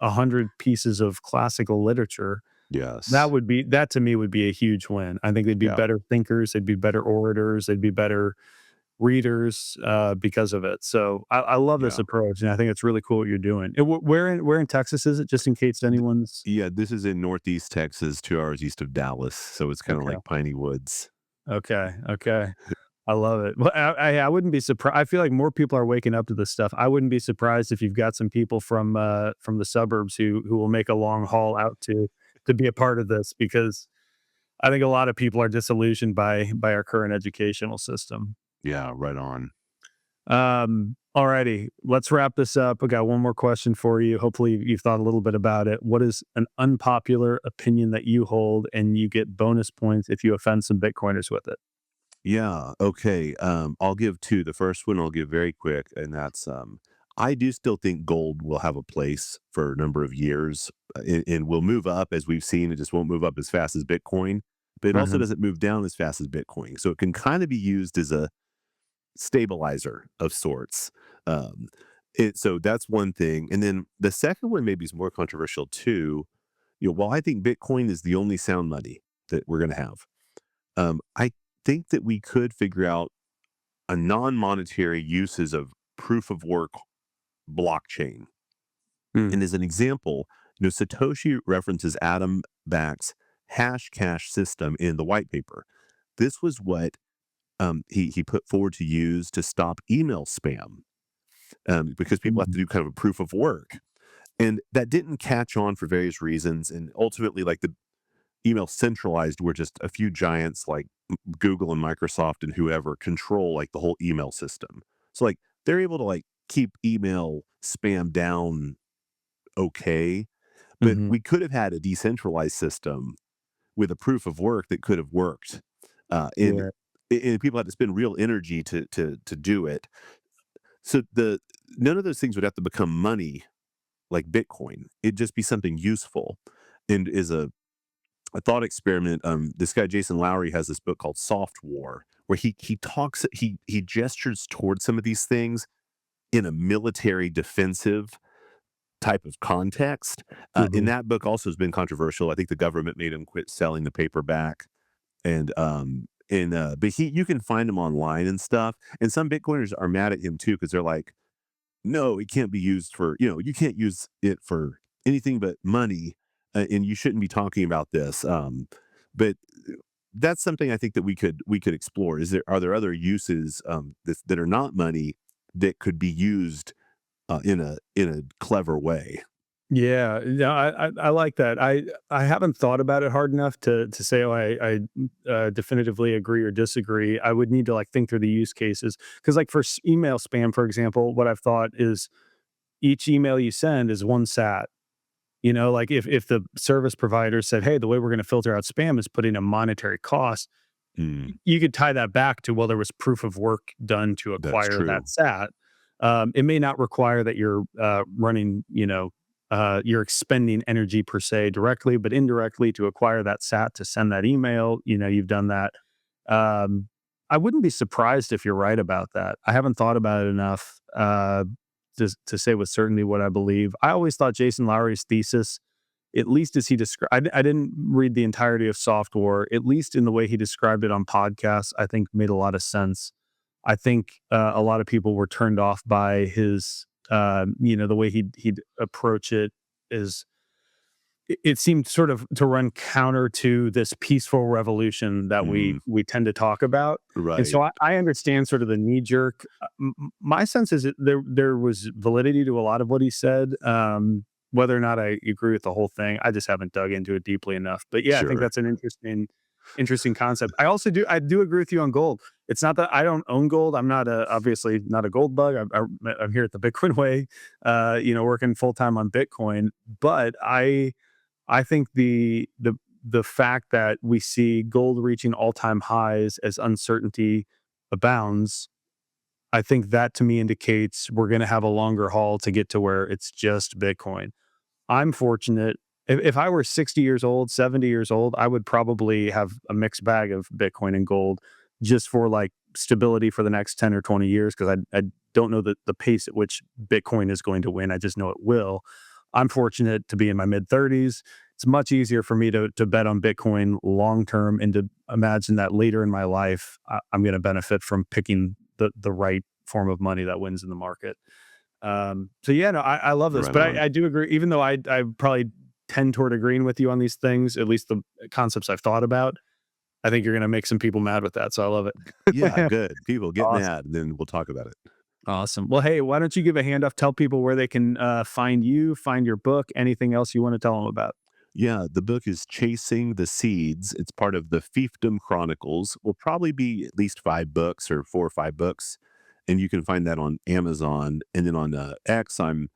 100 pieces of classical literature, yes. that to me would be a huge win. I think they'd be Yeah. better thinkers, they'd be better orators, they'd be better readers, because of it. So I love this Yeah. approach, and I think it's really cool what you're doing. And where in Texas is it? Just in case anyone's Yeah. This is in Northeast Texas, 2 hours east of Dallas. So it's kind of okay. like Piney Woods. Okay. Okay. I love it. Well, I wouldn't be surprised. I feel like more people are waking up to this stuff. I wouldn't be surprised if you've got some people from the suburbs who will make a long haul out to be a part of this, because I think a lot of people are disillusioned by our current educational system. Yeah. Right on. Alrighty, let's wrap this up. I got one more question for you. Hopefully, you've thought a little bit about it. What is an unpopular opinion that you hold, and you get bonus points if you offend some Bitcoiners with it? Yeah. Okay. I'll give two. The first one I'll give very quick, and that's I do still think gold will have a place for a number of years, and will move up as we've seen. It just won't move up as fast as Bitcoin, but it also Mhm. doesn't move down as fast as Bitcoin. So it can kind of be used as a stabilizer of sorts. Um, so that's one thing, and then the second one maybe is more controversial too. While I think Bitcoin is the only sound money that we're going to have, I think that we could figure out a non-monetary uses of proof of work blockchain. Mm. And as an example, Satoshi references Adam Back's hash cash system in the white paper. This was what he put forward to use to stop email spam, because people have to Mhm. do kind of a proof of work. And that didn't catch on for various reasons. And ultimately, like email centralized, where just a few giants like Google and Microsoft and whoever control like the whole email system. So like they're able to like keep email spam down okay, but Hmm. we could have had a decentralized system with a proof of work that could have worked, and Yeah. people had to spend real energy to do it. So the none of those things would have to become money like Bitcoin. It'd just be something useful, and is a thought experiment. This guy Jason Lowry has this book called Soft War, where he gestures towards some of these things in a military defensive type of context. In Hmm. that book also has been controversial. I think the government made him quit selling the paperback, but you can find him online and stuff. And some Bitcoiners are mad at him too because they're like, no, it can't be used for, you can't use it for anything but money, and you shouldn't be talking about this. But that's something I think that we could explore. Are there other uses that are not money that could be used in a clever way? Yeah, yeah, I like that. I haven't thought about it hard enough to say, oh, I definitively agree or disagree. I would need to like think through the use cases because, like for email spam, for example, what I've thought is each email you send is one sat. You know, like if the service provider said, hey, the way we're going to filter out spam is putting a monetary cost, Mm, you could tie that back to, well, there was proof of work done to that's acquire true. that sat. It may not require that you're running, you're expending energy per se directly, but indirectly to acquire that sat to send that email. You've done that. Um, I wouldn't be surprised if you're right about that. I haven't thought about it enough to say with certainty what I believe. I always thought Jason Lowery's thesis, at least as he described, I didn't read the entirety of Soft War, at least in the way he described it on podcasts, I think made a lot of sense. I think a lot of people were turned off by his, the way he'd approach it is it seemed sort of to run counter to this peaceful revolution that we Mm, we tend to talk about. And right. so I understand sort of the knee jerk. My sense is that there was validity to a lot of what he said. Whether or not I agree with the whole thing, I just haven't dug into it deeply enough. But yeah, I think Sure. that's an interesting concept. I do agree with you on gold. It's not that I don't own gold. I'm not obviously not a gold bug. I'm here at the Bitcoin way, working full time on Bitcoin. But I think the fact that we see gold reaching all-time highs as uncertainty abounds, I think that to me indicates we're going to have a longer haul to get to where it's just Bitcoin. I'm fortunate. If I were 60 years old, 70 years old, I would probably have a mixed bag of Bitcoin and gold just for like stability for the next 10 or 20 years because I don't know the pace at which Bitcoin is going to win. I just know it will. I'm fortunate to be in my mid 30s. It's much easier for me to bet on Bitcoin long term and to imagine that later in my life, I'm going to benefit from picking the right form of money that wins in the market. So yeah, no, I love this, Right but on. I do agree, even though I probably tend toward agreeing with you on these things, at least the concepts I've thought about, I think you're going to make some people mad with that. So I love Yeah, it. good. People get Awesome. mad, then we'll talk about it. Awesome. Well, hey, why don't you give a hand off, tell people where they can find you, find your book, anything else you want to tell them about. Yeah, the book is Chasing the Seeds. It's part of the Fiefdom Chronicles. Will probably be at least 5 books or 4 or 5 books, and you can find that on Amazon. And then on X, I'm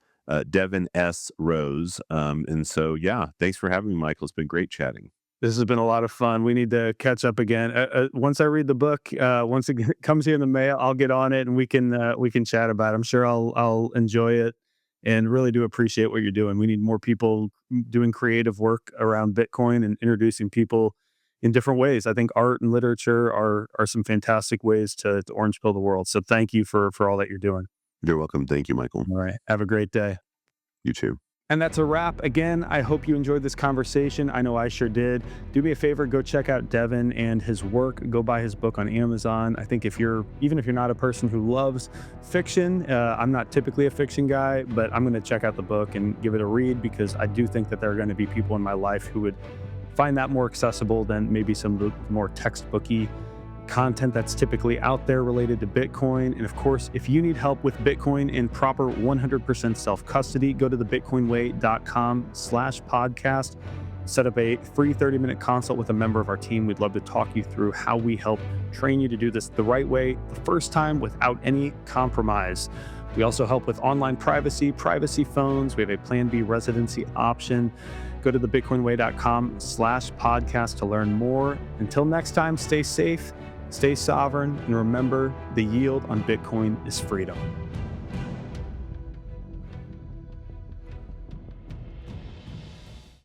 Devin S. Rose. And so, yeah, thanks for having me, Michael. It's been great chatting. This has been a lot of fun. We need to catch up again. Once I read the book, once it comes here in the mail, I'll get on it and we can chat about it. I'm sure I'll enjoy it and really do appreciate what you're doing. We need more people doing creative work around Bitcoin and introducing people in different ways. I think art and literature are some fantastic ways to orange pill the world. So thank you for all that you're doing. You're welcome. Thank you, Michael. All right. Have a great day. You too. And that's a wrap. Again, I hope you enjoyed this conversation. I know I sure did. Do me a favor, go check out Devin and his work. Go buy his book on Amazon. I think even if you're not a person who loves fiction, I'm not typically a fiction guy, but I'm going to check out the book and give it a read because I do think that there are going to be people in my life who would find that more accessible than maybe some of the more textbooky content that's typically out there related to Bitcoin. And of course, if you need help with Bitcoin in proper 100% self-custody, go to thebitcoinway.com/podcast. set up a free 30-minute consult with a member of our team. We'd love to talk you through how we help train you to do this the right way the first time without any compromise. We also help with online privacy phones. We have a Plan B residency option. Go to thebitcoinway.com/podcast to learn more. Until next time, stay safe, stay sovereign, and remember, the yield on Bitcoin is freedom.